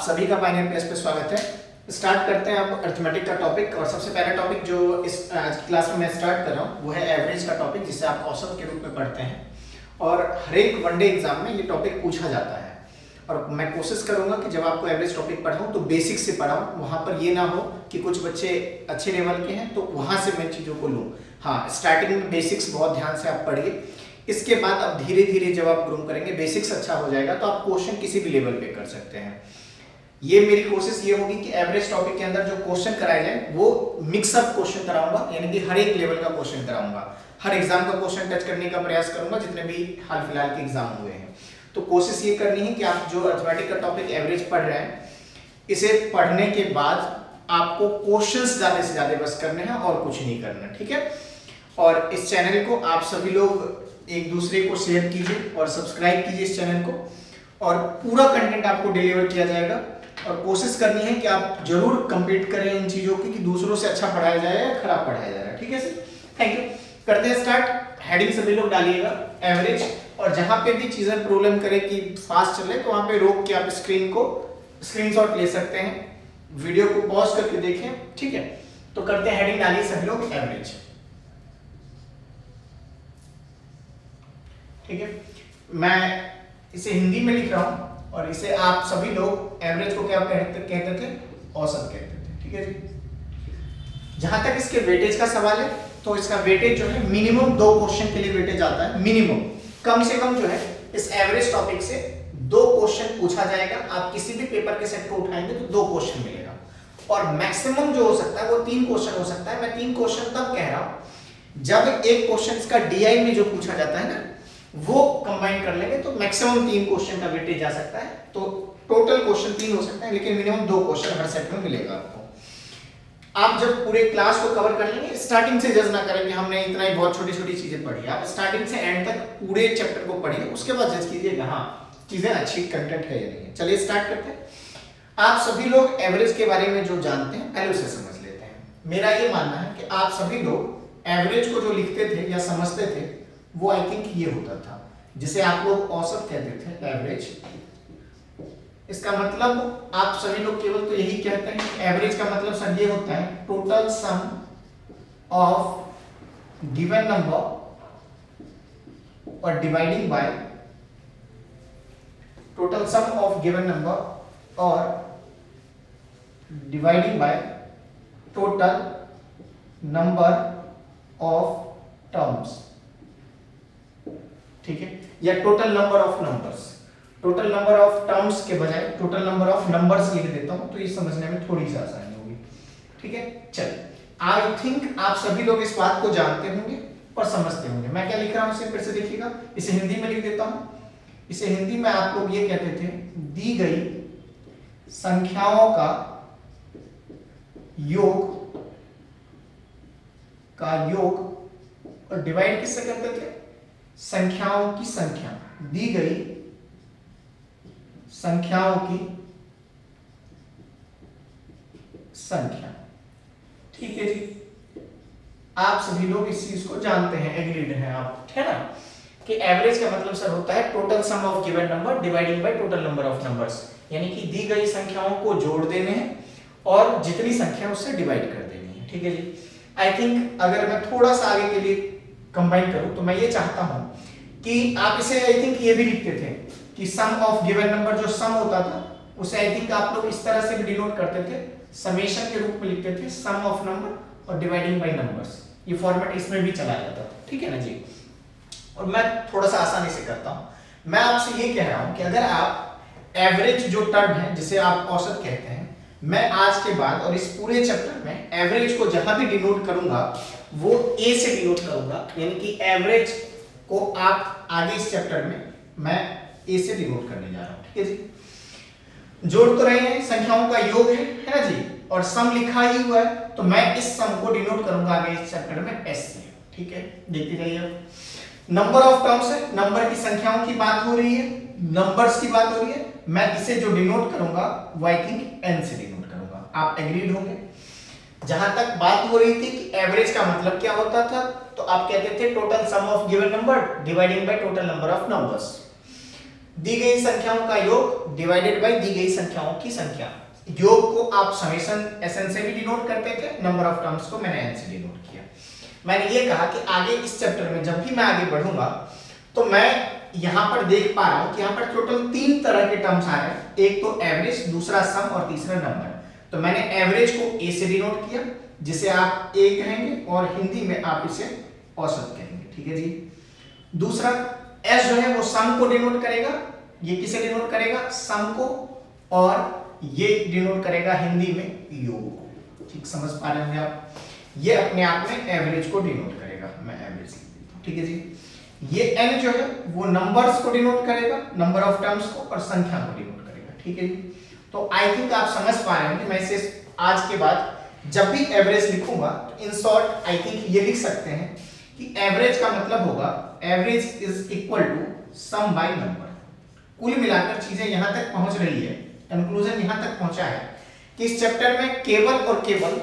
सभी का Pioneer plus पे स्वागत है। स्टार्ट करते हैं अब अर्थमेटिक का टॉपिक। और सबसे पहला टॉपिक जो इस आज की क्लास में मैं स्टार्ट कर रहा हूँ वो है एवरेज का टॉपिक, जिसे आप औसत के रूप में पढ़ते हैं और हर एक वनडे एग्जाम में ये टॉपिक पूछा जाता है। और मैं कोशिश करूंगा कि जब आपको एवरेज टॉपिक पढ़ाऊँ तो बेसिक से पढ़ाऊँ, वहाँ पर ये ना हो कि कुछ बच्चे अच्छे लेवल के हैं तो वहाँ से मैं चीज़ों को लूँ। हाँ, स्टार्टिंग में बेसिक्स बहुत ध्यान से आप पढ़िए, इसके बाद अब धीरे धीरे जब आप ग्रूम करेंगे, बेसिक्स अच्छा हो जाएगा तो आप क्वेश्चन किसी भी लेवल पे कर सकते हैं। ये मेरी कोशिश ये होगी कि एवरेज टॉपिक के अंदर जो क्वेश्चन कराए जाए वो मिक्सअप क्वेश्चन कराऊंगा, यानी कि हर एक लेवल का क्वेश्चन कराऊंगा, हर एग्जाम का क्वेश्चन टच करने का प्रयास करूंगा जितने भी हाल फिलहाल के एग्जाम हुए हैं। तो कोशिश ये करनी है कि आप जो अर्थमेटिक का टॉपिक एवरेज पढ़ रहे हैं, इसे पढ़ने के बाद आपको क्वेश्चंस ज्यादा से ज्यादा बस करने हैं और कुछ नहीं करना, ठीक है। और इस चैनल को आप सभी लोग एक दूसरे को शेयर कीजिए और सब्सक्राइब कीजिए इस चैनल को, और पूरा कंटेंट आपको डिलीवर किया जाएगा। और कोशिश करनी है कि आप जरूर कंप्लीट करें इन चीजों की, कि दूसरों से अच्छा पढ़ाया जाए या खराब पढ़ाया जा रहा है, ठीक है सर। Thank you. करते हैं स्टार्ट। हेडिंग सभी लोग डालिएगा एवरेज, और जहां पे भी चीजें प्रॉब्लम करे कि फास्ट चले तो वहां पे रोक के आप स्क्रीन को स्क्रीनशॉट ले सकते हैं, वीडियो को पॉज करके देखें, ठीक है। तो करते हैं हेडिंग डालिए सभी लोग एवरेज, ठीक है। मैं इसे हिंदी में लिख रहा हूं और इसे आप सभी लोग एवरेज को क्या कहते थे? औसत कहते थे, ठीक है जी। जहां तक इसके वेटेज का सवाल है तो इसका वेटेज जो है मिनिमम 2 क्वेश्चन के लिए वेटेज आता है। मिनिमम, कम से कम जो है इस एवरेज टॉपिक से 2 क्वेश्चन पूछा जाएगा। आप किसी भी पेपर के सेट को उठाएंगे तो 2 क्वेश्चन मिलेगा, और मैक्सिमम जो हो सकता है वो 3 क्वेश्चन हो सकता है। मैं 3 क्वेश्चन तब कह रहा हूं जब एक क्वेश्चन इसका डीआई में जो पूछा जाता है ना, वो कंबाइन कर लेंगे तो मैक्सिमम 3 क्वेश्चन का वेटेज जा सकता है। तो टोटल क्वेश्चन 3 हो सकते हैं, लेकिन मिनिमम 2 क्वेश्चन हर सेट में मिलेगा आपको। आप जब पूरे क्लास को कवर कर लेंगे, स्टार्टिंग से जज ना करें कि हमने इतना ही बहुत छोटी छोटी चीजें पढ़ी। आप स्टार्टिंग से एंड तक पूरे चैप्टर को पढ़िए, उसके बाद जज कीजिएगा हाँ चीजें अच्छी कंटेंट है या नहीं है। चलिए स्टार्ट करते हैं। आप सभी लोग एवरेज के बारे में जो जानते हैं पहले उसे समझ लेते हैं। मेरा ये मानना है कि आप सभी लोग एवरेज को जो लिखते थे या समझते थे वो आई थिंक ये होता था, जिसे आप लोग औसत कहते थे, एवरेज। इसका मतलब आप सभी लोग केवल तो यही कहते हैं, एवरेज का मतलब सर ये होता है total sum of given number और dividing by total sum of given number और dividing by total number of terms, ठीक है, या total number of numbers. Total number of terms के बजाय टोटल नंबर ऑफ नंबर्स लिख देता हूं तो ये समझने में थोड़ी सी आसानी होगी, ठीक है। चलिए, आई थिंक आप सभी लोग इस बात को जानते होंगे और समझते होंगे। मैं क्या लिख रहा हूं इसे फिर से देखिएगा, इसे हिंदी में लिख देता हूं। इसे हिंदी में आप लोग ये कहते थे, दी गई संख्याओं का योग और डिवाइड किससे करते थे? संख्याओं की संख्या, दी गई संख्याओं की संख्या, ठीक है जी। आप सभी लोग इस चीज को जानते हैं, एग्रीड हैं आप, है ना, कि एवरेज का मतलब सर होता है total sum of given number dividing by total number of numbers, यानी कि दी गई संख्याओं को जोड़ देने हैं और जितनी संख्या उससे डिवाइड कर देनी है, ठीक है जी। आई थिंक अगर मैं थोड़ा सा आगे के लिए कंबाइन करूं तो मैं ये चाहता हूं कि आप इसे आई थिंक ये भी लिखते थे कि सम ऑफ गिवन नंबर, जो सम होता था उसे आई थिंक आप लोग इस तरह से भी डिनोट करते थे, समेशन के रूप में लिखते थे, सम ऑफ नंबर और डिवाइडिंग बाय नंबर्स। ये फॉर्मेट इसमें भी चला जाता था, ठीक है ना जी। और मैं थोड़ा सा आसानी से करता हूं। मैं आपसे ये कह रहा हूं कि अगर आप एवरेज जो टर्म है जिसे आप औसत कहते हैं, मैं आज के बाद और इस पूरे चैप्टर में एवरेज को जहां भी डिनोट करूंगा वो ए से डिनोट करूंगा, यानी कि एवरेज को आप आगे इस चैप्टर में मैं ए से डिनोट करने जा रहा हूं, ठीक है जी। जोड़ तो रहे हैं, संख्याओं का योग है ना जी, और सम लिखा ही हुआ है तो मैं इस सम को डिनोट करूंगा आगे इस चैप्टर में एस से, ठीक है। देखते जाइए, नंबर ऑफ टर्म्स है, नंबर की संख्याओं की बात हो रही है, नंबर्स की बात हो रही है, मैं इसे जो डिनोट करूंगा वो आई थिंक एन से डिनोट करूंगा। आप एग्रीड होंगे? जहां तक बात हो रही थी कि एवरेज का मतलब क्या होता था, तो आप कहते थे total sum of given number dividing by total number of numbers. दी गई संख्याओं का योग डिवाइडेड बाय दी गई संख्याओं की संख्या। योग को आप समेशन एसएन से भी डिनोट करते थे, नंबर ऑफ टर्म्स को मैंने एन से डिनोट किया। मैंने ये कहा कि आगे इस चैप्टर में जब भी मैं आगे बढ़ूंगा तो मैं यहां पर देख पा रहा हूं कि यहां पर टोटल 3 तरह के टर्म्स आ रहे हैं, एक तो एवरेज, दूसरा सम और तीसरा नंबर। तो मैंने एवरेज को ए से डिनोट किया जिसे आप ए कहेंगे और हिंदी में आप इसे औसत कहेंगे, ठीक है जी। दूसरा एस जो है वो सम को डिनोट करेगा, ये किसे डिनोट करेगा, सम को, और ये डिनोट करेगा हिंदी में योग को। ठीक समझ पा रहे होंगे आप। ये अपने आप में एवरेज को डिनोट करेगा, मैं एवरेज लिख देता हूं, ठीक है जी। ये एन जो है वो नंबर्स को डिनोट करेगा, नंबर ऑफ टर्म्स को, और संख्या को डिनोट करेगा, ठीक है जी। तो आई थिंक आप समझ पा रहे होंगे। मैं इसे आज के बाद जब भी एवरेज लिखूंगा तो इन शॉर्ट आई थिंक ये लिख सकते हैं कि एवरेज का मतलब होगा average is equal to sum by number. कुल मिलाकर चीजें यहां तक पहुंच रही है, कंक्लूजन यहां तक पहुंचा है कि इस चैप्टर में केवल और केवल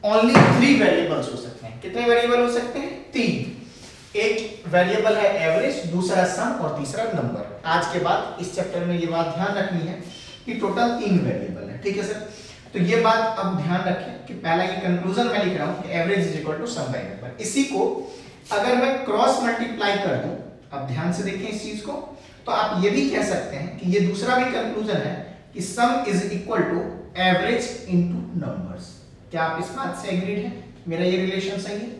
ओनली 3 वेरिएबल्स हो सकते हैं। कितने वेरिएबल हो सकते हैं? 3। एक वेरिएबल है एवरेज, दूसरा सम और तीसरा नंबर। आज के बाद इस चैप्टर में ये बात ध्यान रखनी है कि टोटल 3 वेरिएबल है, ठीक है सर। तो ये बात अब ध्यान रखें कि पहला ये कंक्लूजन मैं लिख रहा हूं कि average is equal to sum by number. इसी को अगर मैं क्रॉस मल्टीप्लाई कर दूं, अब ध्यान से देखें इस चीज को, तो आप ये भी कह सकते हैं कि ये दूसरा भी कंक्लूजन है कि sum is equal to average into numbers. क्या आप इस बात से एग्रीड हैं? मेरा ये रिलेशन सही है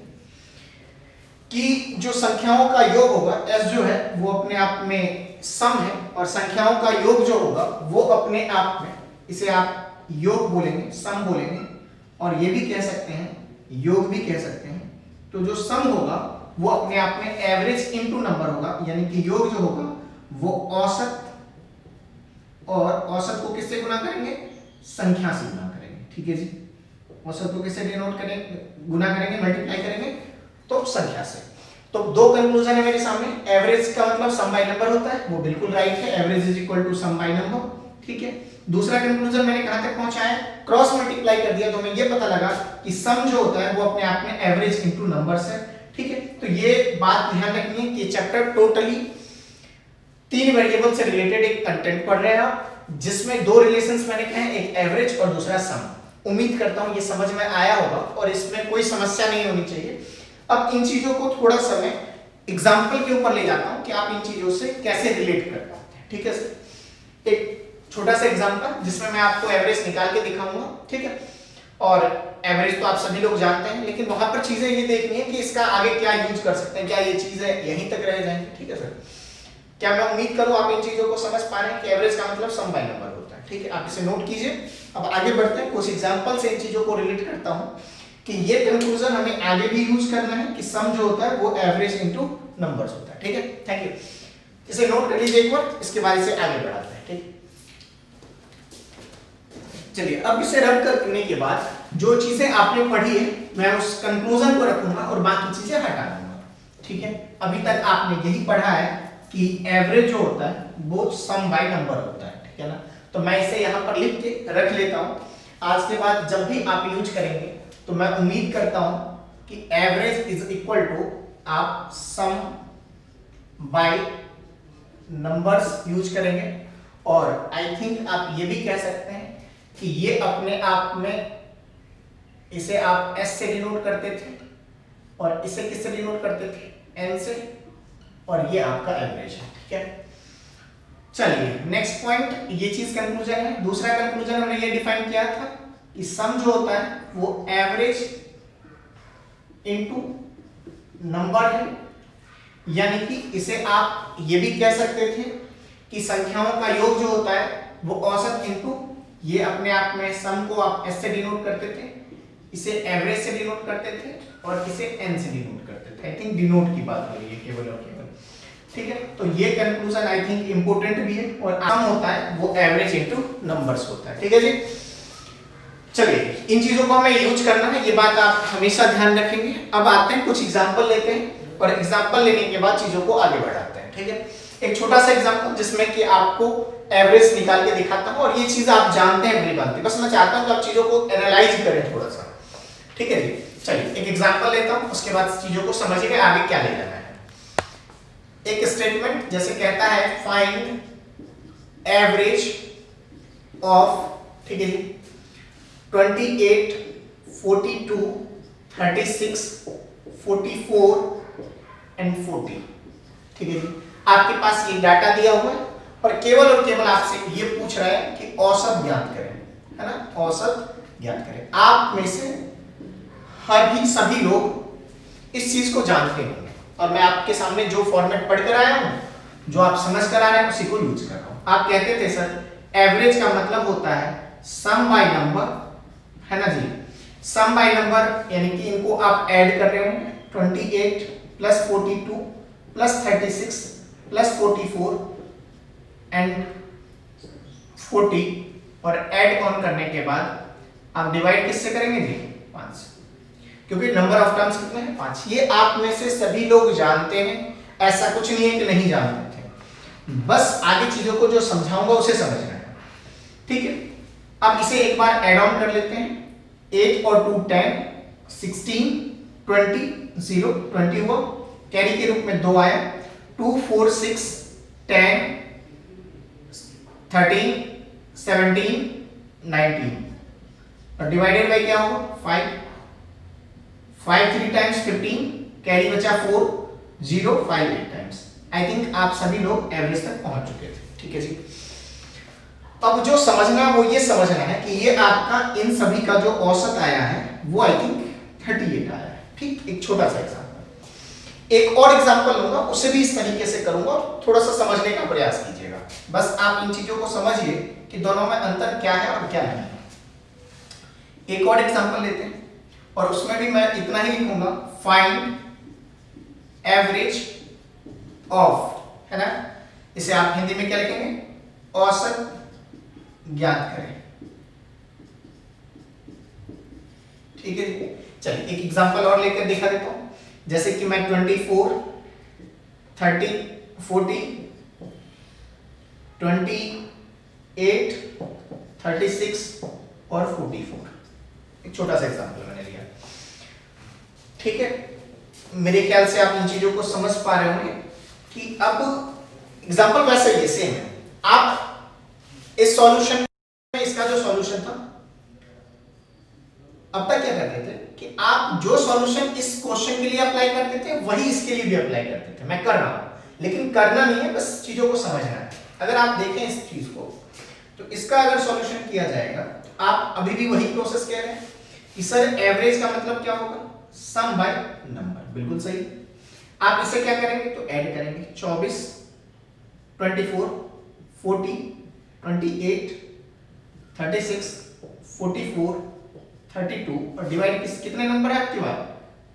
कि जो संख्याओं का योग होगा एस जो है वो अपने आप में सम है, और संख्याओं का योग जो होगा वो अपने आप में, इसे आप योग बोलेंगे, सम बोलेंगे, और ये भी कह सकते हैं योग भी कह सकते हैं। तो जो सम होगा वो अपने आप में एवरेज इनटू नंबर होगा, यानी कि योग जो होगा वो औसत, और औसत को किससे गुना करेंगे? संख्या से गुना करेंगे, ठीक है जी। औसत को किससे डिनोट करेंगे? गुना करेंगे, मल्टीप्लाई करेंगे, तो संख्या से। तो 2 कंक्लूजन है मेरे सामने। एवरेज का मतलब सम बाय नंबर होता है, वो बिल्कुल राइट है, average is equal to sum by number, ठीक है। दूसरा कंक्लूजन मैंने कहां तक पहुंचा है? क्रॉस मल्टीप्लाई कर दिया तो हमें ये पता लगा कि सम जो होता है वो अपने आप में एवरेज इनटू नंबर्स है, ठीक है। तो ये बात ध्यान रखनी है कि चैप्टर टोटली 3 वेरिएबल से रिलेटेड एक कंटेंट पढ़ रहे हैं आप, जिसमें 2 रिलेशंस मैंने कहे हैं, एक एवरेज और दूसरा सम। उम्मीद करता हूं ये समझ में आया होगा और इसमें कोई समस्या नहीं होनी चाहिए। अब इन चीजों को थोड़ा सा मैं एग्जांपल के ऊपर ले जाता हूं कि आप इन चीजों से कैसे रिलेट कर पाते हैं, ठीक है सर। एक छोटा सा एग्जांपल जिसमें मैं आपको एवरेज निकाल के दिखाऊंगा, ठीक है। और एवरेज तो आप सभी लोग जानते हैं, लेकिन वहां पर चीजें ये देखनी है कि इसका आगे क्या यूज कर सकते हैं, क्या ये चीजें यहीं तक रह जाएंगी, ठीक है सर। क्या मैं उम्मीद करूं आप इन चीजों को समझ पा रहे हैं कि एवरेज का मतलब सम बाय नंबर होता है, ठीक है। आप इसे नोट कीजिए। अब आगे बढ़ते हैं, कुछ एग्जांपल से इन चीजों को रिलेट करता हूं कि ये कंक्लूजन हमें आगे भी यूज करना है कि सम जो होता है वो एवरेज इनटू नंबर्स होता है, ठीक है। Thank you. इसे नोट कर लीजिए एक बार, इसके बाद इसे आगे बढ़ाते हैं, ठीक। चलिए अब इसे रब करने के बाद जो चीजें आपने पढ़ी है मैं उस कंक्लूजन को रखूंगा और बाकी चीजें हटा दूंगा, ठीक है। अभी तक आपने यही पढ़ा है कि एवरेज जो होता है वो सम बाय नंबर होता है, ठीक है ना। तो मैं इसे यहां पर लिख के रख लेता हूं। आज के बाद जब भी आप यूज करेंगे तो मैं उम्मीद करता हूं कि एवरेज इज इक्वल टू आप सम बाय नंबर्स यूज करेंगे। और आई थिंक आप ये भी कह सकते हैं कि ये अपने आप में, इसे आप एस से डिनोट करते थे और इसे किससे डिनोट करते थे? एन से, और ये आपका एवरेज है, ठीक है। चलिए नेक्स्ट पॉइंट, ये चीज कंक्लूजन है। दूसरा कंक्लूजन हमने ये डिफाइन किया था कि सम जो होता है वो एवरेज इनटू नंबर है, यानी कि इसे आप ये भी कह सकते थे कि संख्याओं का योग जो होता है वो औसत इनटू, ये अपने आप में सम को आप एस से डिनोट करते थे, इसे एवरेज से डिनोट करते थे, और इसे एन से डिनोट करते थे। आई थिंक डिनोट की बात हो रही है केवल और केवल, ठीक है। तो ये कंक्लूजन आई थिंक इंपॉर्टेंट भी है। और सम होता है वो एवरेज इनटू नंबर्स होता है, ठीक है जी। चलिए इन चीजों को हमें यूज करना है, ये बात आप हमेशा ध्यान रखेंगे। अब आते हैं कुछ एग्जांपल लेते हैं और एग्जांपल लेने के बाद चीजों को आगे बढ़ाते हैं, ठीक है। एक छोटा सा एग्जांपल जिसमें कि आपको एवरेज निकाल के दिखाता हूं, और ये चीज आप जानते हैं मेरी बात, बस मैं चाहता हूं कि आप चीजों को एनालाइज करें थोड़ा सा, ठीक है जी। चलिए एक एग्जांपल लेता हूं, उसके बाद चीजों को समझिएगा आगे क्या ले जाना है। एक स्टेटमेंट जैसे कहता है फाइंड एवरेज ऑफ, ठीक है जी, 28, 42, 36, 44 एंड 40, ठीक है जी। आपके पास ये डाटा दिया हुआ है और केवल आपसे ये पूछ रहा है कि औसत ज्ञात करें, है ना, औसत ज्ञात करें। आप में से सभी लोग इस चीज को जानते होंगे और मैं आपके सामने जो फॉर्मेट पढ़ कर आया हूं, जो आप समझ कर आ रहे हैं, उसी को यूज कर रहा हूं। आप कहते थे सर एवरेज का मतलब होता है सम बाय नंबर, है ना जी, सम बाय नंबर, यानी कि इनको आप ऐड कर रहे होंगे, 28 प्लस 42 प्लस 36 प्लस 44 एंड 40, और ऐड ऑन करने के बाद आप डिवाइड किससे करेंगे जी, 5 से, क्योंकि नंबर ऑफ टर्म्स कितने हैं, 5। ये आप में से सभी लोग जानते हैं, ऐसा कुछ नहीं है कि नहीं जानते थे, बस आगे चीजों को जो समझाऊंगा उसे समझना है, ठीक है। अब इसे एक बार ऐड ऑन कर लेते हैं, 8 और 2 10, 16, 20, 0 20 हुआ, कैरी के रूप में 2 आया, 2 4 6 10 13 17 19, और डिवाइडेड बाय क्या होगा, 5 5 3 टाइम्स 15, कैरी बचा 4, 0 5 8 टाइम्स। आई थिंक आप सभी लोग एवरेज तक पहुंच चुके थे, ठीक है जी। अब जो समझना वो ये समझना है कि ये आपका इन सभी का जो औसत आया है वो आई थिंक 38 आया है, ठीक। एक छोटा सा एग्जांपल, एक और एग्जांपल लूंगा, उसे भी इस तरीके से करूंगा, थोड़ा सा समझने का प्रयास कीजिएगा। बस आप इन चीजों को समझिए कि दोनों में अंतर क्या है और क्या नहीं है। एक और एग्जांपल लेते हैं और उसमें भी मैं इतना ही लिखूंगा, फाइंड एवरेज ऑफ, है ना, इसे आप हिंदी में क्या लिखेंगे, औसत ज्ञात करें, ठीक है। चलिए एक एग्जांपल और लेकर दिखा देता हूं, जैसे कि मैं 24, 30, 40, 28, 36 और 44, एक छोटा सा एग्जांपल मैंने लिया, ठीक है। मेरे ख्याल से आप इन चीजों को समझ पा रहे होंगे कि अब एग्जांपल वैसे ही सेम है। आप इस सॉल्यूशन में, इसका जो सॉल्यूशन था, अब तक क्या करते थे कि आप जो सॉल्यूशन इस क्वेश्चन के लिए अप्लाई करते थे वही इसके लिए भी अप्लाई करते थे। मैं कर रहा हूं, लेकिन करना नहीं है, बस चीजों को समझना है। अगर आप देखें इस चीज को, तो इसका अगर सॉल्यूशन किया जाएगा तो आप अभी भी वही प्रोसेस कह रहे हैं कि सर एवरेज का मतलब क्या होगा, सम बाय नंबर, बिल्कुल सही। आप इसे क्या करेंगे, तो ऐड करेंगे, 24, 24, 40, 28, 36, 44, 32, और डिवाइड कितने नंबर है आपके पास,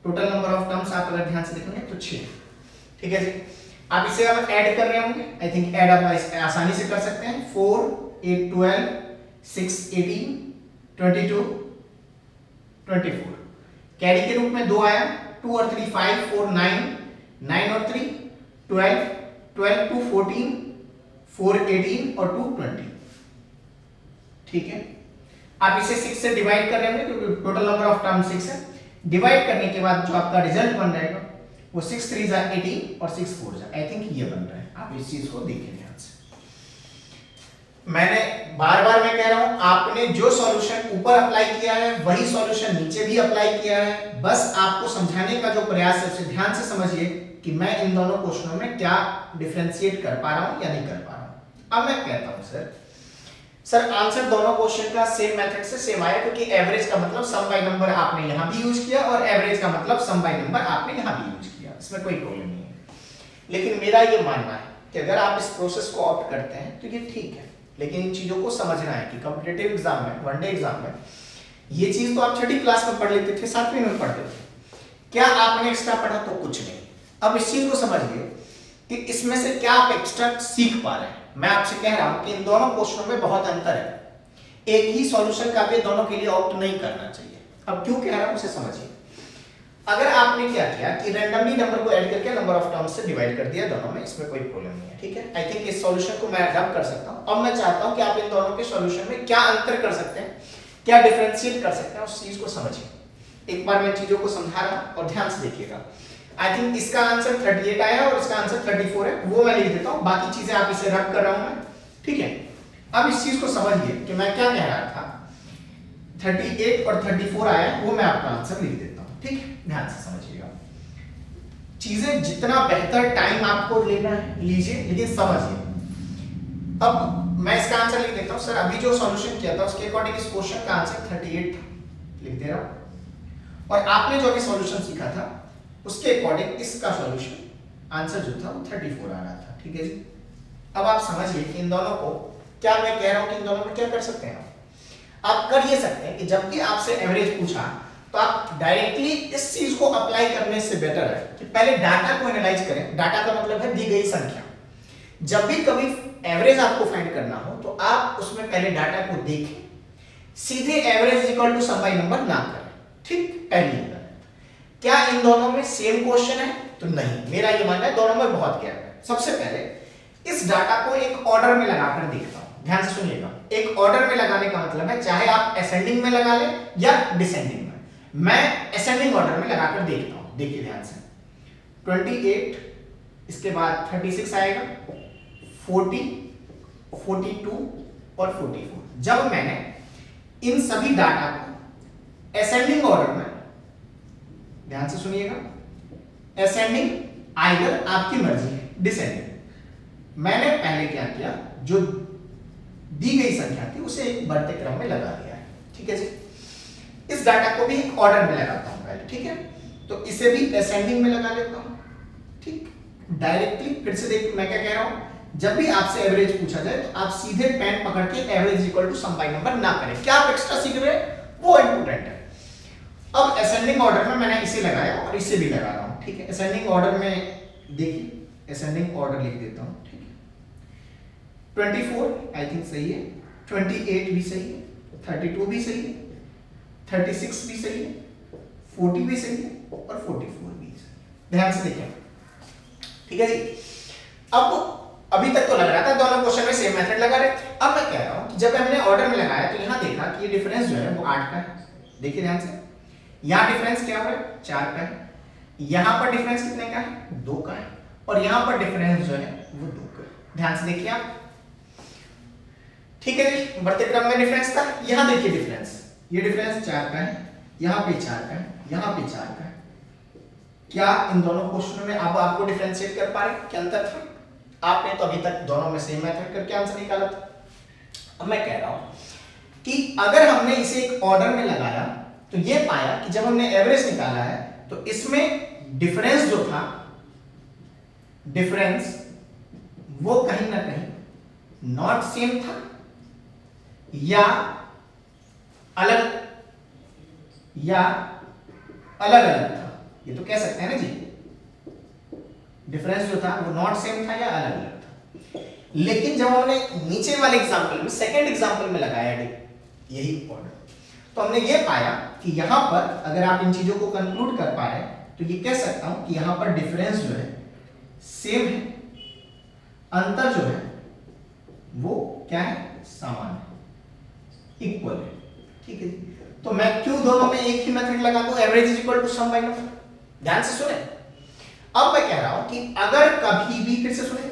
टोटल नंबर ऑफ टर्म्स आप अगर ध्यान से देखेंगे तो 6, ठीक है जी। आप इसे अब ऐड कर रहे होंगे, आई थिंक ऐड आप आसानी से कर सकते हैं, 4 8 12 6 18 22 24, कैरी के रूप में 2 आया, 2 और 3 5 4 9 9 और 3 12 12 2 14 4 18 और 2 20, ठीक है। आप इसे 6 से डिवाइड कर रहे होंगे क्योंकि टोटल नंबर ऑफ टर्म 6 है। डिवाइड करने के बाद जो आपका रिजल्ट बन जाएगा वो 6 3 जा 18 और 6 4 जा, आई थिंक ये बन रहा है। आप इस चीज को देखें ध्यान से। मैंने बार-बार मैं कह रहा हूं, आपने जो सॉल्यूशन ऊपर अप्लाई किया है वही सॉल्यूशन नीचे भी अप्लाई किया है। बस आपको समझाने का जो प्रयास है उसे ध्यान से समझिए कि मैं इन दोनों क्वेश्चनों में क्या डिफरेंशिएट कर पा रहा हूं या नहीं कर पा रहा हूं। अब मैं कहता हूं सर आंसर दोनों क्वेश्चन का सेम मेथड से सेम आया, क्योंकि एवरेज का मतलब सम बाय नंबर आपने यहां भी यूज किया और एवरेज का मतलब सम बाय नंबर आपने यहां भी यूज किया, इसमें कोई प्रॉब्लम नहीं है। लेकिन मेरा ये मानना है कि अगर आप इस प्रोसेस को ऑप्ट करते हैं तो ये ठीक है, लेकिन इन चीजों को समझना है कि कॉम्पिटिटिव एग्जाम में, वनडे एग्जाम में, ये चीज तो आप छठी क्लास में पढ़ लेते थे, 7वीं में पढ़ते थे, क्या आपने एक्स्ट्रा पढ़ा, तो कुछ नहीं। अब इस चीज को समझिए कि इसमें से क्या आप एक्स्ट्रा सीख पा रहे हैं। मैं आपसे कह रहा हूं कि इन दोनों क्वेश्चनों में बहुत अंतर है, एक ही सॉल्यूशन का भी दोनों के लिए ऑप्ट नहीं करना चाहिए। अब क्यों कह रहा हूं उसे समझिए। अगर आपने क्या किया कि रैंडमली नंबर को ऐड करके नंबर ऑफ टर्म्स से डिवाइड कर दिया दोनों में, इसमें कोई प्रॉब्लम नहीं है, ठीक है। आई थिंक इस सॉल्यूशन को मैं अडॉप्ट कर सकता हूं। अब मैं चाहता हूं कि आप इन दोनों के सॉल्यूशन में क्या अंतर कर सकते हैं, क्या डिफरेंशिएट कर सकते हैं, उस चीज को समझिए। एक बार मैं चीजों को समझा रहा हूं और ध्यान से देखिएगा। आई थिंक इसका आंसर 38 आया और इसका आंसर 34 है, वो मैं लिख देता हूं, बाकी चीजें आप इसे रब कर रहा हूं मैं, ठीक है, अब इस चीज को समझिए कि मैं क्या कह रहा था। 38 और 34 आया, वो मैं आपका आंसर लिख देता हूं। ठीक है, ध्यान से समझिएगा चीजें, जितना बेहतर टाइम आपको लेना है लीजिए, लेकिन समझिए। अब मैं इसका आंसर लिख देता हूं। सर अभी जो सॉल्यूशन किया था उसके अकॉर्डिंग इस क्वेश्चन का आंसर 38 था, लिख दे रहा हूं। और आपने जो अभी सॉल्यूशन सीखा था उसके अकॉर्डिंग इसका सॉल्यूशन आंसर जो था वो 34 आ रहा था। ठीक है जी, अब आप समझिए कि इन दोनों को, क्या मैं कह रहा हूं कि इन दोनों में क्या कर सकते हैं आप कर ये सकते हैं कि जब भी आपसे एवरेज पूछा तो आप डायरेक्टली इस चीज को अप्लाई करने से बेटर है कि पहले डाटा को एनालाइज करें। डाटा का मतलब है दी गई संख्या। जब भी कभी एवरेज आपको फाइंड करना हो तो आप उसमें पहले डाटा को देखें, सीधे average equal to sum by number ना करें। ठीक, पहली बात। क्या इन दोनों में सेम क्वेश्चन है? तो नहीं, मेरा ये मानना है दोनों में बहुत गैप है। सबसे पहले इस डाटा को एक ऑर्डर में लगाकर देखता हूं। ध्यान से सुनिएगा, एक ऑर्डर में लगाने का मतलब है चाहे आप असेंडिंग में लगा लें या डिसेंडिंग में। मैं असेंडिंग ऑर्डर में लगाकर देखता हूं। देखिए ध्यान से, 28, इसके बाद 36 आएगा, 40, 42 और 44। जब मैंने इन सभी डाटा को असेंडिंग ऑर्डर में, ध्यान से सुनिएगा, असेंडिंग आइदर आपकी मर्जी है, डिसेंडिंग, मैंने पहले क्या किया, जो दी गई संख्या थी उसे एक बढ़ते क्रम में लगा दिया है। ठीक है जी, इस डाटा को भी एक ऑर्डर में लगाता हूं पहले। ठीक है, तो इसे भी असेंडिंग में लगा लेता हूं। ठीक, डायरेक्टली फिर से देख, मैं क्या कह रहा हूं, जब भी आपसे एवरेज पूछा जाए तो आप सीधे पेन पकड़ के average equal to sum by number ना करें। क्या आप एक्स्ट्रा सीख रहे हैं वो इंपॉर्टेंट है। अब असेंडिंग ऑर्डर में मैंने इसे लगाया और इसे भी लगा रहा हूं। ठीक है, असेंडिंग ऑर्डर में देखिए, असेंडिंग ऑर्डर लिख देता हूं। ठीक है, 24 आई थिंक सही है, 28 भी सही है, 32 भी सही है, 36 भी सही है, 40 भी सही है और 44 भी सही है। ध्यान से देखें। ठीक है जी, अब अभी तक तो लग रहा था दोनों क्वेश्चन में सेम मेथड लगा रहे थे। अब मैं कह रहा हूं कि जब हमने ऑर्डर में लगाया तो यहां देखा कि ये डिफरेंस जो है वो 8 का है। देखिए ध्यान से, यहां डिफरेंस क्या हो रहा है, 4 का है। यहां पर डिफरेंस कितने का है, 2 का है। और यहां पर डिफरेंस जो है वो 2 का है। ध्यान से देखिए आप। ठीक है जी, बढ़ते क्रम में डिफरेंस था। यहां देखिए डिफरेंस, ये डिफरेंस 4 का है, यहां पे 4 का है, यहां पे 4 का है। क्या इन दोनों क्वेश्चनों में अब आपको डिफरेंशिएट कर पा रहे हैं, क्या अंतर था? आपने तो अभी तक दोनों में सेम मेथड करके आंसर निकाला था। अब मैं कह रहा हूं कि अगर हमने इसे एक ऑर्डर में लगाया तो ये पाया कि जब हमने एवरेज निकाला है तो इसमें डिफरेंस जो था, डिफरेंस वो कहीं ना कहीं नॉट सेम था या अलग अलग था। ये तो कह सकते हैं ना जी, डिफरेंस जो था वो नॉट सेम था या अलग अलग था। लेकिन जब हमने नीचे वाले एग्जांपल में, सेकंड एग्जांपल में लगाया यही ऑर्डर, तो हमने ये पाया कि यहां पर अगर आप इन चीजों को कंक्लूड कर पा रहे हैं तो ये कह सकता हूं कि यहां पर डिफरेंस जो है सेम है, अंतर जो है वो क्या है, समान है, इक्वल है। ठीक है, तो मैं क्यों दोनों में एक ही मेथड लगा दूं, average is equal to sum by number. ध्यान से सुने। अब मैं कह रहा हूं कि अगर कभी भी, फिर से सुने,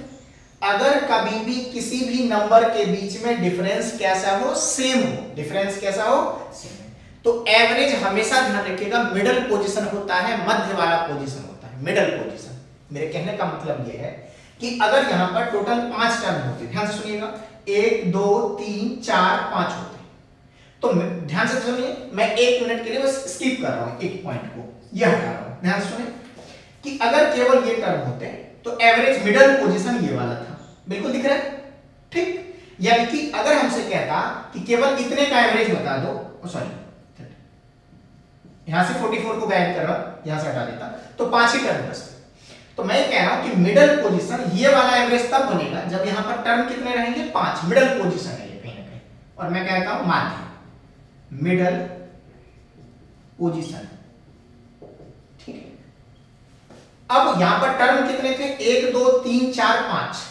अगर कभी भी किसी भी नंबर के बीच में डिफरेंस कैसा हो, सेम हो, डिफरेंस कैसा हो, सेम है, तो एवरेज हमेशा ध्यान रखिएगा मिडिल पोजीशन होता है, मध्य वाला पोजीशन होता है, मिडिल पोजीशन। मेरे कहने का मतलब यह है कि अगर यहां पर टोटल 5 टर्म होते, ध्यान से सुनिएगा, 1 2 3 4 5 होते, तो ध्यान से सुनिए, मैं 1 मिनट के लिए बस स्किप कर रहा हूं एक पॉइंट को, यह हटा रहा हूं। ध्यान से सुनिए कि अगर केवल ये टर्म होते तो एवरेज मिडिल पोजीशन ये वाला था, बिल्कुल दिख रहा है। ठीक, यानी कि अगर हमसे कहता कि केवल इतने का एवरेज बता दो, सॉरी यहां से 44 को गायब कर रहा हूं, यहां से हटा देता तो 5 ही टर्म बचते। तो मैं कह रहा हूं कि मिडिल पोजीशन ये वाला एवरेज तब बनेगा जब यहां पर टर्म कितने रहेंगे, 5। मिडिल पोजीशन है ये कहीं ना कहीं, और मैं कहता हूं माध्य, मिडिल पोजीशन। ठीक है, अब यहां पर टर्म कितने थे, 1 2 3 4 5,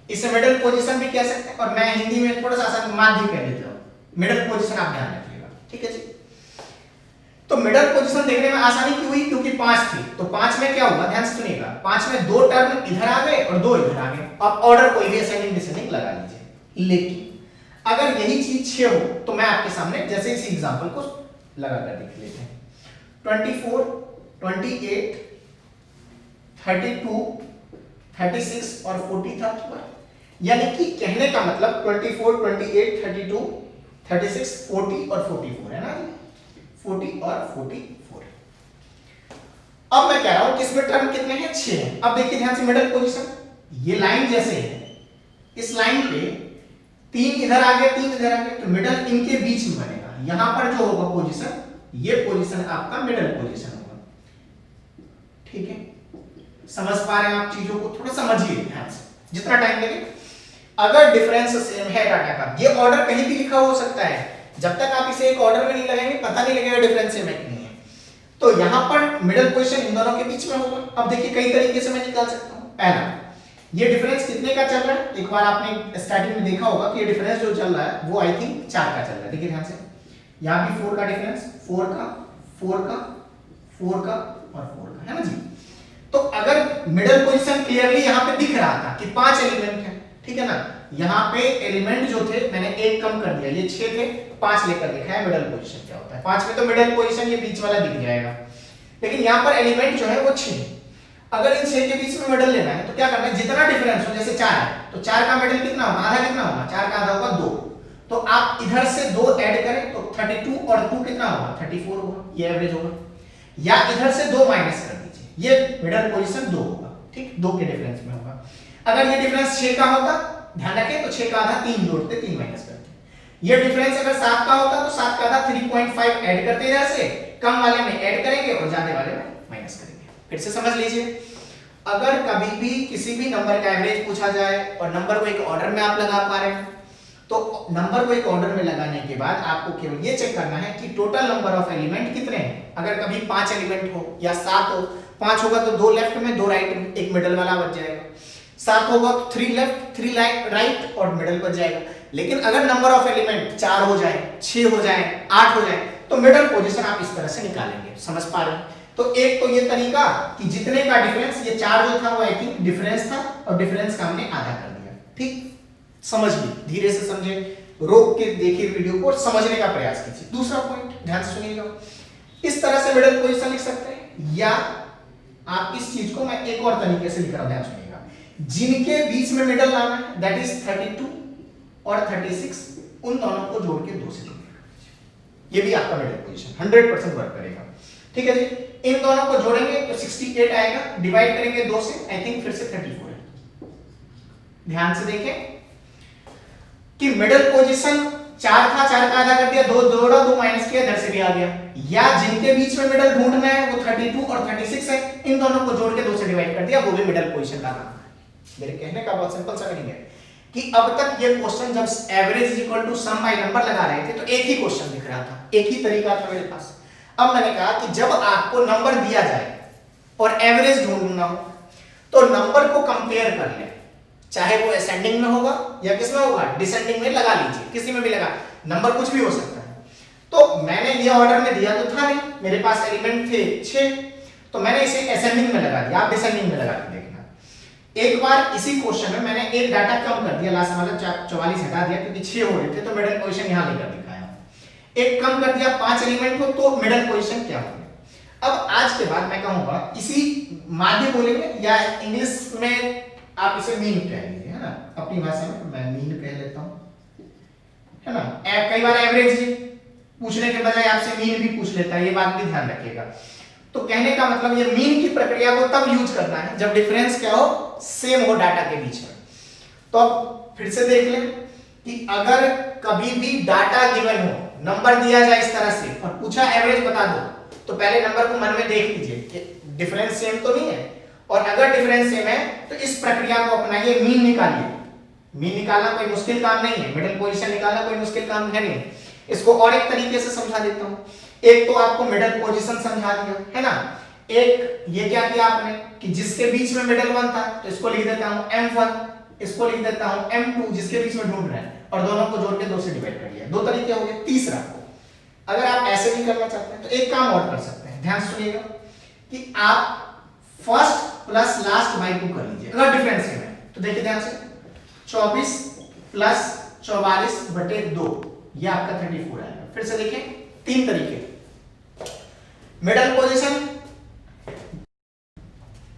इसे मिडिल पोजीशन भी कह सकते हैं, और मैं हिंदी में थोड़ा सा आसान माध्य कह देता हूं। मिडिल पोजीशन आप ध्यान रखिएगा। ठीक है जी, तो मिडिल पोजीशन देखने में आसानी क्यों हुई, क्योंकि 5 थी, तो 5 में क्या हुआ, ध्यान से सुनिएगा, 5 में 2 टर्म इधर आ गए और 2 इधर आ गए। अब ऑर्डर कोई भी असेंडिंग डिसेंडिंग लगा लीजिए, लेकिन अगर यही चीज 6 हो तो मैं आपके सामने जैसे इसी एग्जांपल को लगा कर देख लेते हैं। 24, 28, 32, 36 और 40 था। यानी कि कहने का मतलब 24, 28, 32, 36, 40 और 44 है ना, 40 और 44। अब मैं कह रहा हूं कि इसमें टर्म कितने हैं, 6 हैं। अब देखिए ध्यान से मिडिल पोजीशन, ये लाइन जैसे है, इस लाइन पे 3 इधर आ गया 3 इधर आ गया, तो मिडिल इनके बीच में बनेगा। यहां पर जो होगा पोजीशन, ये पोजीशन आपका मिडिल पोजीशन होगा। ठीक है, समझ पा रहे हैं आप चीजों को, थोड़ा समझिए ध्यान से, जितना टाइम लगे। अगर डिफरेंस सेम है डाटा का, ये ऑर्डर कहीं भी लिखा हो सकता है, जब तक आप इसे एक ऑर्डर में नहीं लगाएंगे पता नहीं लगेगा डिफरेंस सेम है कि नहीं है। तो यहां पर मिडिल पोजीशन इन दोनों के बीच में होगा। अब देखिए कई तरीके से मैं निकाल सकता हूं। पहला, ये डिफरेंस कितने का चल रहा है, एक बार आपने स्टार्टिंग में देखा होगा कि ये डिफरेंस जो चल रहा है वो आई थिंक 4 का चल रहा है। देखिए ध्यान से, यहां भी 4 का डिफरेंस, 4 का, 4 का, 4 का और 4 का, है ना जी। तो अगर मिडिल पोजीशन क्लियरली यहां पे दिख रहा था कि 5 एलिमेंट है, ठीक है ना, यहां पे एलिमेंट जो थे मैंने एक कम कर दिया, ये 6 थे 5 लेकर देखा है मिडिल पोजीशन क्या होता है। 5 में तो मिडिल पोजीशन ये बीच वाला दिख जाएगा, लेकिन यहां पर एलिमेंट जो है वो 6। अगर इन 6 के बीच में मिडिल लेना है तो क्या करना है, जितना डिफरेंस हो, जैसे 4 है तो 4 का मिडिल कितना होगा, आधा कितना होगा, 4 का आधा होगा 2। तो आप इधर से 2 ऐड करें तो 32 और 2 कितना होगा, 34 होगा, ये एवरेज होगा। या इधर से 2 माइनस कर दीजिए, ये मिडिल पोजीशन 2 होगा, ठीक, 2 के डिफरेंस में होगा। अगर ये डिफरेंस 6 का होता, ध्यान रखें, तो 6 का आधा 3 जोड़ते, 3 माइनस करते। ये डिफरेंस अगर 7 का होता तो 7 का आधा 3.5 ऐड करते, इधर से कम वाले में ऐड करेंगे और ज्यादा वाले में माइनस करेंगे। फिर से समझ लीजिए, अगर कभी भी किसी भी नंबर का एवरेज पूछा जाए और नंबर को एक ऑर्डर में आप लगा पा रहे हैं, तो नंबर को एक ऑर्डर में लगाने के बाद आपको केवल ये चेक करना है कि टोटल नंबर ऑफ एलिमेंट कितने हैं। अगर कभी 5 एलिमेंट हो या 7 हो, 5 होगा तो 2 लेफ्ट में 2 राइट में, एक मिडिल वाला बच जाएगा। 7 होगा तो 3 लेफ्ट 3 राइट और मिडिल बच जाएगा। लेकिन अगर नंबर ऑफ एलिमेंट 4 हो जाए, 6 हो जाए, 8 हो जाए, तो मिडिल पोजीशन आप इस तरह से निकालेंगे। समझ पा रहे हैं? तो एक तो ये तरीका कि जितने का डिफरेंस, ये 4 जो था वो आई थिंक डिफरेंस था और डिफरेंस का हमने आधा कर दिया। ठीक, समझिए, धीरे से समझे, रोक के देखिए वीडियो को और समझने का प्रयास कीजिए। दूसरा पॉइंट ध्यान से सुनिएगा, इस तरह से मिडिल पोजीशन लिख सकते हैं, या आप इस चीज को मैं एक और तरीके से लिख रहा हूं, ध्यान सुनिएगा। जिनके बीच में मिडिल लाना है, दैट इज 32 और 36, उन दोनों को जोड़ के 2 से डिवाइड कर दीजिए। ये भी आपका मिडिल पोजीशन 100% वर्क करेगा। ठीक है जी, इन दोनों को जोड़ेंगे तो 68 आएगा, डिवाइड करेंगे 2 से, आई थिंक फिर से 34 है। ध्यान से देखें कि मिडिल पोजीशन 4 था, 4 का आधा कर दिया, 2 जोड़ा, 2 माइनस किया, इधर से भी आ गया। या जिनके बीच में मिडिल ढूंढना है वो 32 और 36 है, इन दोनों को जोड़ के 2 से डिवाइड कर दिया, वो भी मिडिल पोजीशन का नाम है। मेरे कहने का बहुत सिंपल सा मीनिंग है कि अब तक ये क्वेश्चन जब average is equal to sum by number लगा रहे थे तो एक ही क्वेश्चन दिख रहा था, एक ही तरीका था मेरे पास। अब मैंने कहा कि जब आपको नंबर दिया जाए और एवरेज ढूंढना हो तो नंबर को कंपेयर कर लें, चाहे वो असेंडिंग में होगा या किस में होगा, डिसेंडिंग में लगा लीजिए, किसी में भी लगा, नंबर कुछ भी हो सकता है। तो मैंने ये ऑर्डर में दिया तो था नहीं, मेरे पास एलिमेंट थे 6, तो मैंने इसे असेंडिंग में लगा दिया। आप डिसेंडिंग में लगा के देखना। एक बार इसी क्वेश्चन में मैंने एक डाटा कम कर दिया, लास्ट वाला 44 हटा दिया क्योंकि 6 हो रहे थे, तो मिडिल पोजीशन यहां लेकर दिखाया। एक कम कर दिया, 5 एलिमेंट हो, तो मिडिल पोजीशन क्या होगी। अब आज के बाद मैं कहूंगा इसी माध्य बोलेंगे या इंग्लिश में आप इसे मीन कह लीजिए, है ना, अपनी भाषा में मैं मीन कह लेता हूं, है ना। कई बार एवरेज पूछने के बजाय आपसे मीन भी पूछ लेता है, ये बात भी ध्यान रखिएगा। तो कहने का मतलब ये मीन की प्रक्रिया को तब यूज करना है जब डिफरेंस क्या हो, सेम हो डाटा के बीच में। तो अब फिर से देख लें कि अगर कभी भी डाटा गिवन हो, नंबर दिया जाए इस तरह से और पूछा एवरेज बता दो, तो पहले नंबर को मन में देख लीजिए कि डिफरेंस सेम तो नहीं है, और अगर डिफरेंस सेम है तो इस प्रक्रिया को अपनाइए, मीन निकालिए। मीन निकालना कोई मुश्किल काम नहीं है, मिडिल पोजीशन निकालना कोई मुश्किल काम है नहीं। इसको और एक तरीके से समझा देता हूं। एक तो आपको मिडिल पोजीशन समझा दिया, है ना। एक ये क्या किया आपने कि जिसके बीच में मिडिल 1 था तो इसको लिख देता हूं m1, इसको लिख देता हूं m2, जिसके बीच में ढूंढ रहे हैं, और दोनों को जोड़ के 2 से डिवाइड कर दिया। 2 तरीके हो गए। तीसरा, अगर आप ऐसे भी करना चाहते हैं तो एक काम और कर सकते हैं, ध्यान सुनिएगा कि आप फर्स्ट प्लस लास्ट बाय 2 कर लीजिए। अगर डिफरेंस है तो देखिए ध्यान से, 24 प्लस 44/2, ये आपका 34 आएगा। फिर से देखिए, 3 तरीके। मिडल पोजीशन,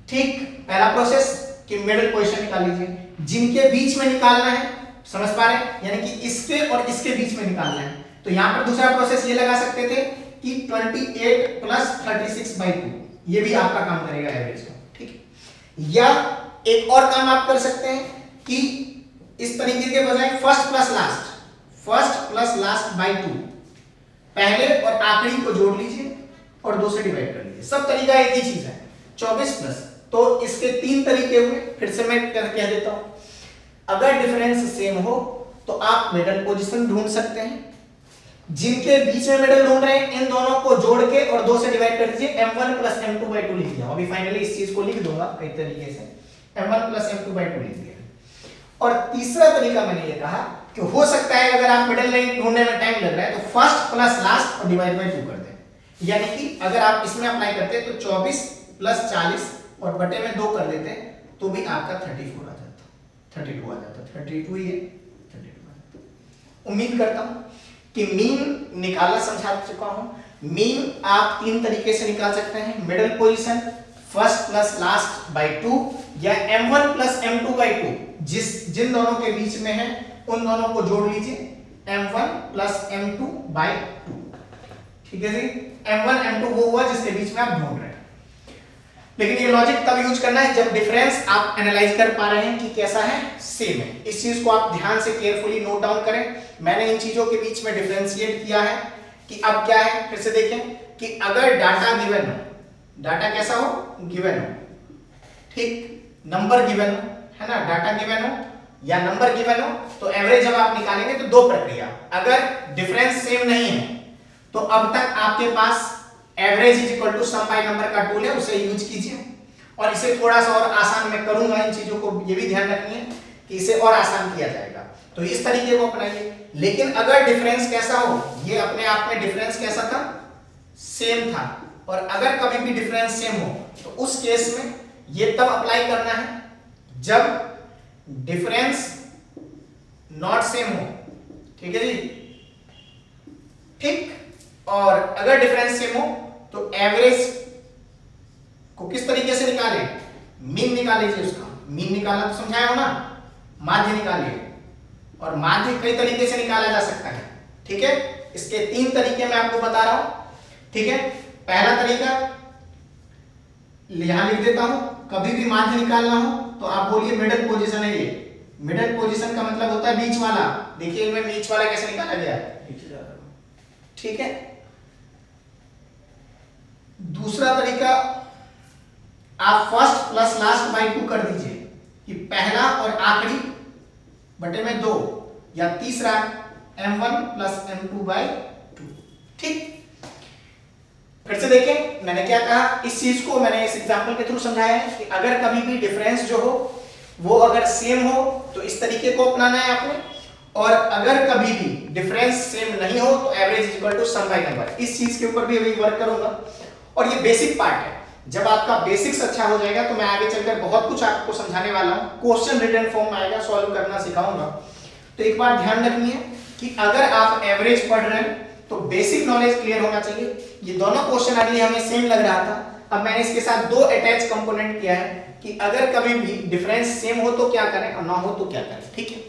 ठीक, पहला प्रोसेस कि मिडल पोजीशन निकाल लीजिए, जिनके बीच में निकालना है, समझ पा रहे हैं, यानी कि इसके और इसके बीच में निकालना है। तो यहां पर दूसरा प्रोसेस ये लगा सकते थे कि 28 + 36/2, ये भी आपका काम करेगा एवरेज का, ठीक है। या एक और काम आप कर सकते हैं कि इस तरीके के बजाय फर्स्ट प्लस लास्ट बाय 2, पहले और आखिरी को जोड़ लीजिए और 2 से डिवाइड कर लीजिए। सब तरीका एक ही चीज है, 24 प्लस। तो इसके 3 तरीके हुए। फिर से मैं कह देता हूं, अगर डिफरेंस सेम हो तो आप मिडल पोजीशन ढूंढ सकते हैं। जिनके बीच में मिडल ढूंढ रहे हैं, इन दोनों को जोड़ के और 2 से डिवाइड कर दीजिए, m1 + m2/2 लिख दिया। अभी फाइनली इस चीज को लिख दूंगा कई तरीके से, m1 + m2/2 लिख दिया। और तीसरा तरीका मैंने ये कहा कि हो सकता है अगर आप मिडल नहीं ढूंढने में टाइम लग रहा है तो फर्स्ट प्लस लास्ट और डिवाइड बाय 2 कर दें। यानी कि अगर आप इसमें अप्लाई करते तो 24 + 40 और बटे में 2 कर देते तो भी आपका 32 आ जाता। 32 ही है, 32 आ जाता। उम्मीद करता हूं कि मीन निकालना समझा चुका हूं। मीन आप 3 तरीके से निकाल सकते हैं, middle position, first plus last by 2, या m1 + m2/2, जिन दोनों के बीच में है उन दोनों को जोड़ लीजिए, m1 + m2/2, ठीक है जी। m1 m2 वो हुआ जिसके बीच में आप ढूंढ रहे हैं। लेकिन ये लॉजिक तब यूज करना है जब डिफरेंस आप एनालाइज कर पा रहे हैं कि कैसा है, सेम है। इस चीज को आप ध्यान से केयरफुली नोट डाउन करें। मैंने इन चीजों के बीच में डिफरेंशिएट किया है कि अब क्या है, फिर से देखें कि अगर डाटा गिवन हो, डाटा कैसा हो, गिवन हो, ठीक, नंबर गिवन हो, है ना, डाटा गिवन हो या नंबर गिवन हो, तो एवरेज जब आप निकालेंगे तो 2 प्रक्रिया। अगर डिफरेंस सेम नहीं है तो अब तक आपके पास एवरेज = सम बाय नंबर का टूल है, उसे यूज कीजिए। और इसे थोड़ा सा और आसान मैं करूंगा, इन चीजों को ये भी ध्यान रखनी है कि इसे और आसान किया जाएगा, तो इस तरीके को अपनाइए। लेकिन अगर डिफरेंस कैसा हो, ये अपने आप में डिफरेंस कैसा था, सेम था। और अगर कभी भी डिफरेंस सेम हो तो उस केस में ये तब अप्लाई करना है जब डिफरेंस नॉट सेम हो, ठीक है जी, ठीक। और अगर डिफरेंस सेम हो तो एवरेज को किस तरीके से निकाले, मीन निकाल लीजिए उसका। मीन निकालना तो समझाया हो ना, माध्य निकालिए। और माध्य कई तरीके से निकाला जा सकता है, ठीक है। इसके 3 तरीके मैं आपको बता रहा हूं, ठीक है। पहला तरीका यहां लिख देता हूं, कभी भी माध्य निकालना हो तो आप बोलिए मिडल पोजीशन है। ये मिडल पोजीशन का मतलब होता है बीच वाला। देखिए इनमें बीच वाला कैसे निकाला गया है, ठीक है। दूसरा तरीका, आप फर्स्ट प्लस लास्ट बाय 2 कर दीजिए कि पहला और आखिरी बटे में 2, या तीसरा m1 + m2/2, ठीक। फिर से देखें मैंने क्या कहा, इस चीज को मैंने इस एग्जांपल के थ्रू समझाया है कि अगर कभी भी डिफरेंस जो हो वो अगर सेम हो तो इस तरीके को अपनाना है आपने। और अगर कभी भी डिफरेंस सेम नहीं हो तो एवरेज = सम बाय नंबर। इस चीज के ऊपर भी अभी वर्क करूंगा। और ये बेसिक पार्ट है, जब आपका बेसिक्स अच्छा हो जाएगा तो मैं आगे चलकर बहुत कुछ आपको समझाने वाला हूं। क्वेश्चन रिटन फॉर्म में आएगा, सॉल्व करना सिखाऊंगा। तो एक बात ध्यान रखनी है कि अगर आप एवरेज पढ़ रहे हैं तो बेसिक नॉलेज क्लियर होना चाहिए। ये दोनों क्वेश्चन अगले हमें सेम लग रहा था, अब मैंने इसके साथ 2 अटैच कंपोनेंट किया है कि अगर कभी भी डिफरेंस सेम हो तो क्या करें और ना हो तो क्या करें, ठीक है।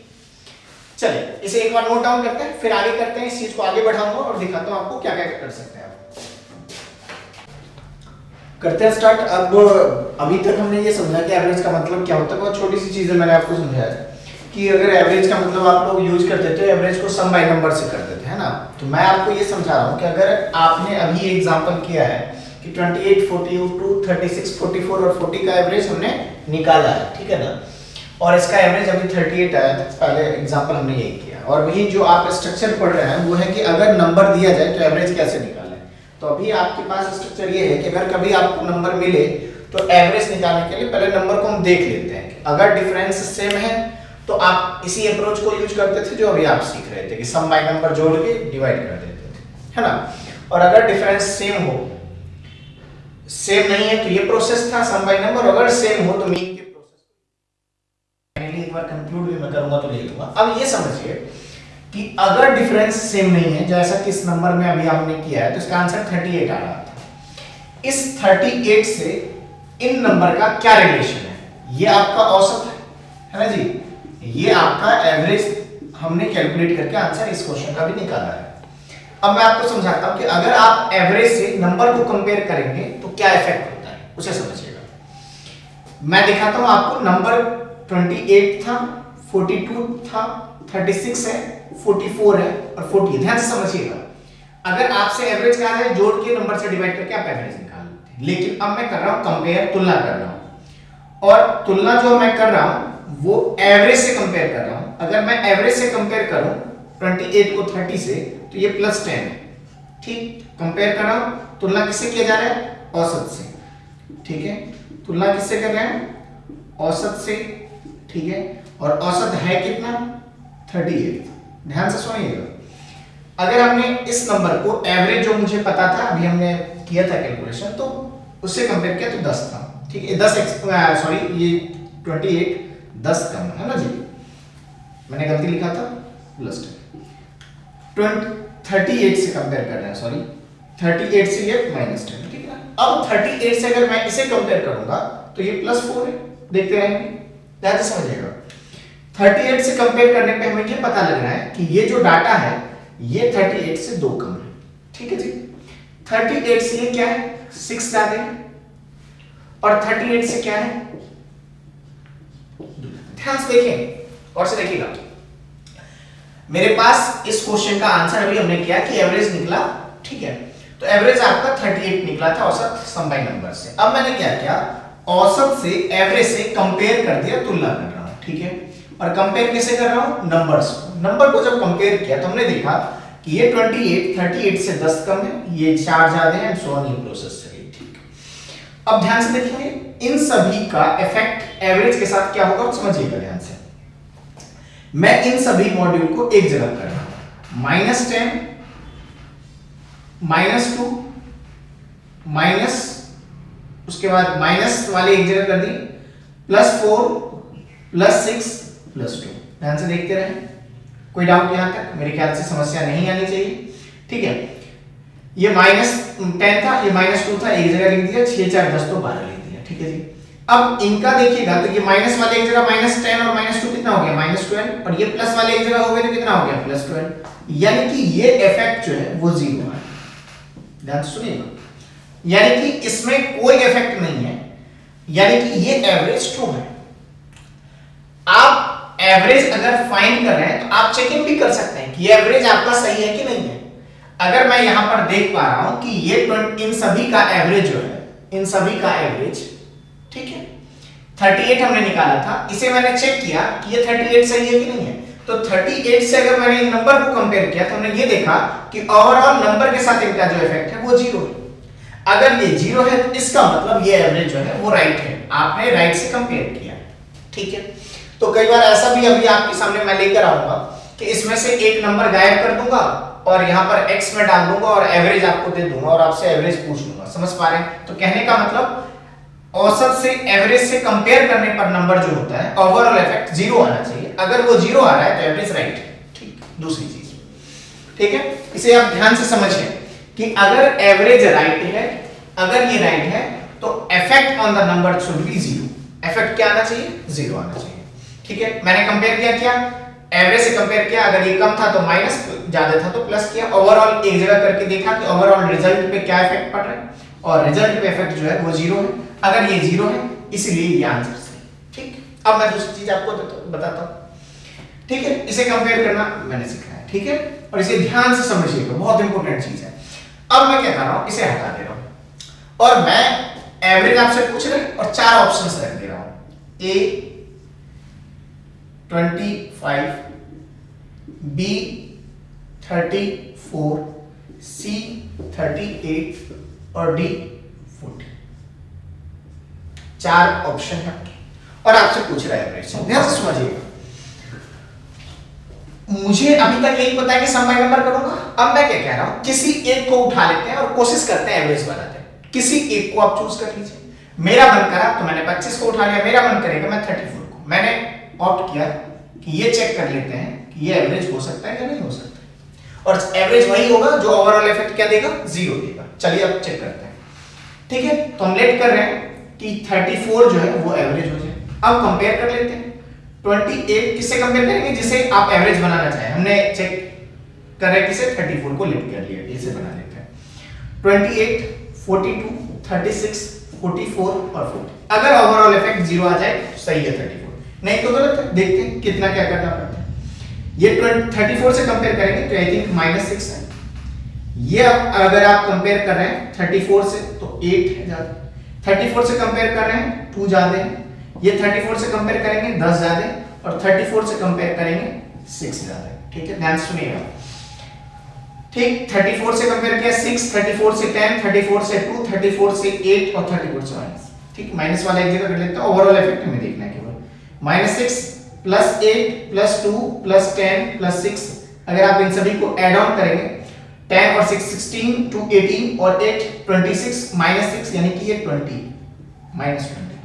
चलिए इसे एक बार नोट डाउन करते हैं, फिर आगे करते हैं, इस चीज को आगे बढ़ाऊंगा और दिखाता हूं आपको क्या क्या कर सकते हैं। करते हैं स्टार्ट। अब अभी तक हमने ये समझा कि एवरेज का मतलब क्या होता है। बहुत छोटी सी चीजें मैंने आपको समझाया कि अगर एवरेज का मतलब आप लोग यूज करते थे, एवरेज को सम बाय नंबर से करते थे, है ना। तो मैं आपको ये समझा रहा हूँ कि अगर आपने अभी एग्जांपल किया है कि 28, 42, 36, 44 और 40 का एवरेज हमने निकाला है, ठीक है ना। और इसका एवरेज अभी 38 आया था, पहले एग्जांपल हमने यही किया। और वही जो आप स्ट्रक्चर पढ़ रहे हैं वो है कि अगर नंबर दिया जाए तो एवरेज कैसे निकालें। तो अभी आपके पास स्ट्रक्चर ये है कि अगर कभी आपको नंबर मिले तो एवरेज निकालने के लिए पहले नंबर को हम देख लेते हैं। अगर डिफरेंस सेम है तो आप इसी अप्रोच को यूज करते थे जो अभी आप सीख रहे थे कि सम बाय नंबर जोड़ के डिवाइड कर देते थे, है ना। और अगर डिफरेंस सेम हो, सेम नहीं है तो ये प्रोसेस था सम बाय नंबर। अगर सेम हो तो मीन के प्रोसेस फाइनली एक बार कंक्लूड भी मैं करूंगा तो ले लूंगा। अब ये समझिए कि अगर डिफरेंस सेम नहीं है, जैसा कि इस नंबर में अभी हमने किया है, तो इसका आंसर 38 आ रहा था। इस 38 से इन नंबर का क्या रिलेशन है? ये आपका औसत है ना जी, ये आपका एवरेज हमने कैलकुलेट करके आंसर इस क्वेश्चन का भी निकाला है। अब मैं आपको समझाता हूं कि अगर आप एवरेज से नंबर को कंपेयर करेंगे तो क्या इफेक्ट होता है, उसे समझिएगा। मैं दिखाता हूं आपको। नंबर 28 था, 42 था, 36 है, 44 है और 40 है। ध्यान से समझिएगा। अगर आपसे एवरेज कहा जाए, जोड़ के नंबर से डिवाइड करके आप एवरेज निकाल लेते हैं, लेकिन अब मैं कर रहा हूं कंपेयर, तुलना कर रहा हूं। और तुलना जो मैं कर रहा हूं वो एवरेज से कंपेयर कर रहा हूं। अगर मैं एवरेज से कंपेयर करूं 28 को 30 से, तो ये +10 है। ठीक, कंपेयर कर रहा हूं। तुलना किससे किया जा रहा है? औसत से। ठीक है, तुलना किससे कर रहे हैं? औसत से। ठीक है, और औसत है कितना? 38। ध्यान से सुनिएगा। अगर हमने इस नंबर को एवरेज जो मुझे पता था, अभी हमने किया था कैलकुलेशन, तो उससे कंपेयर किया तो 10 था। ठीक है, 10 सॉरी ये 28 10 कम है ना जी, मैंने गलती लिखा था, +10। 38 से कंपेयर कर रहे हैं, सॉरी 38 से ये -10। ठीक है, अब 38 से अगर मैं इसे कंपेयर करूंगा तो ये +4 है। देखते रहेंगे, ध्यान से समझिएगा। 38 से कंपेयर करने पे हमें ये पता लग रहा है कि ये जो डाटा है ये 38 से 2 कम है। ठीक है जी, 38 से ये क्या है? 6 ज्यादा है, और 38 से क्या है? ध्यान से देखें और से देखिएगा। मेरे पास इस क्वेश्चन का आंसर अभी हमने किया कि एवरेज निकला। ठीक है, तो एवरेज आपका 38 निकला था औसत सम बाय नंबर से। अब मैंने क्या किया? औसत से एवरेज से कंपेयर कर दिया, तुलना कर रहा हूं। ठीक है, और कंपेयर कैसे कर रहा हूं? नंबर्स को। नंबर को जब कंपेयर किया तो हमने देखा कि ये 38 से 10 कम है, ये 4 ज्यादा है, एंड सो ऑन, ये प्रोसेस चलेगी। ठीक है, अब ध्यान से देखेंगे इन सभी का इफेक्ट एवरेज के साथ क्या होगा, समझिएगा ध्यान से। मैं इन सभी मॉड्यूल को एक जगह कर रहा हूं, -10, -2, माइनस, उसके बाद माइनस वाले एक जगह कर दी, +4, +6, +2। ध्यान से देखते रहे। कोई डाउट यहां तक? मेरे ख्याल से समस्या नहीं आनी चाहिए। ठीक है, ये -10 था, ये -2 था, एक जगह लिख दिया, 6 4 10 तो 12 लिख दिया। ठीक है जी, अब इनका देखिएगा तो ये माइनस वाले एक जगह -10 और -2 कितना हो गया? -12, और ये प्लस वाले एक जगह हो गए तो कितना हो गया? +12। यानी कि ये इफेक्ट जो है वो 0 है। ध्यान से सुनिएगा, यानी कि इसमें कोई इफेक्ट नहीं है, यानी कि ये एवरेज ट्रू है। आप एवरेज अगर फाइंड कर रहे हैं तो आप चेक इन भी कर सकते हैं कि ये एवरेज आपका सही है कि नहीं है। अगर मैं यहां पर देख पा रहा हूं कि ये इन सभी का एवरेज जो है, इन सभी का एवरेज, ठीक है, 38 हमने निकाला था, इसे मैंने चेक किया कि ये 38 सही है कि नहीं है। तो 38 से अगर मैंने इन नंबर को कंपेयर किया तो हमने ये देखा कि ओवरऑल नंबर के साथ इनका जो इफेक्ट है वो 0 है। अगर ये 0 है तो इसका मतलब ये एवरेज जो है वो राइट है, आपने राइट से कंपेयर किया। ठीक है, तो कई बार ऐसा भी अभी आपके सामने मैं लेकर आऊंगा कि इसमें से एक नंबर गायब कर दूंगा और यहाँ पर x में डाल दूंगा और एवरेज आपको दे दूंगा और आपसे एवरेज पूछ लूंगा। समझ पा रहे हैं? तो कहने का मतलब औसत से एवरेज से कंपेयर करने पर नंबर जो होता है ओवरऑल इफेक्ट 0 आना चाहिए। अगर वो 0 आ रहा है तो एवरेज राइट है। ठीक, दूसरी चीज, ठीक है, इसे आप ध्यान से समझिए कि अगर एवरेज राइट है, अगर ये राइट है तो effect on the number should be 0। Effect क्या आना चाहिए? 0 आना चाहिए। ठीक है, मैंने कंपेयर किया, क्या एवरेज से कंपेयर किया, अगर ये कम था तो माइनस, ज्यादा था तो प्लस किया, ओवरऑल एक जगह करके देखा कि ओवरऑल रिजल्ट पे क्या इफेक्ट पड़ रहा है, और रिजल्ट पे इफेक्ट जो है वो 0 है। अगर ये 0 है इसलिए ये आंसर सही। ठीक, अब मैं दूसरी चीज आपको बताता हूं। ठीक है, इसे कंपेयर करना मैंने सिखाया। ठीक है, और इसे ध्यान से समझिएगा, बहुत इंपॉर्टेंट चीज है। अब मैं क्या कर रहा हूं, इसे हटा दे रहा हूं और मैं एवरेज आपसे पूछ रहे और 4 ऑप्शंस रख दे रहा हूं। ए 25, बी 34, सी 38 और डी 40। 4 ऑप्शन है और आपसे पूछ रहा है एवरेज। ध्यान से समझिएगा, मुझे अभी तक यही पता है कि सम बाय नंबर करूंगा। अब मैं क्या कह रहा हूं, किसी एक को उठा लेते हैं और कोशिश करते हैं एवरेज बनाते हैं। किसी एक को आप चूज कर लीजिए। मेरा मन करा तो मैंने 25 को उठा लिया, मेरा मन करेगा मैं 34 को। मैंने ऑप्ट किया कि ये चेक कर लेते हैं कि ये एवरेज हो सकता है या नहीं हो सकता, और एवरेज वही होगा जो ओवरऑल इफेक्ट क्या देगा, 0 देगा। चलिए अब चेक करते हैं। ठीक है, तो हम लेट कर रहे हैं कि 34 जो है वो एवरेज हो जाए। अब कंपेयर कर लेते हैं 28 किससे कंपेयर करेंगे, जिसे आप एवरेज बनाना चाहें। हमने चेक कर रहे किसे, 34 को लेट कर लिया, इसे बना लेते हैं। 28 42 36 44 और 40। अगर ओवरऑल इफेक्ट 0 आ जाए तो सही है 34, नहीं तो गलत है। देखते हैं कितना क्या करना पड़ता है। ये 34 से कंपेयर करेंगे तो आई थिंक -6 है। ये अगर आप कंपेयर कर रहे हैं 34 से तो 8 है ज्यादा, 34 से कंपेयर कर रहे हैं 2 ज्यादा है, ये 34 से कंपेयर करेंगे 10 ज्यादा है, और 34 से कंपेयर करेंगे 6 ज्यादा है। ठीक है, ध्यान सुनिएगा। ठीक, 34 से कंपेयर किया 6, 34 से 10, 34 से 2, 34 से 8 और 34 से माइनस। ठीक, माइनस वाला एक जगह कर लेते हैं, ओवरऑल इफेक्ट हमें देखना है केवल। -6 + 8 + 2 + 10 + 6, अगर आप इन सभी को ऐड ऑन करेंगे 10 और 6 16, 2 18 और 8 26 -6 यानी कि ये 20 -20।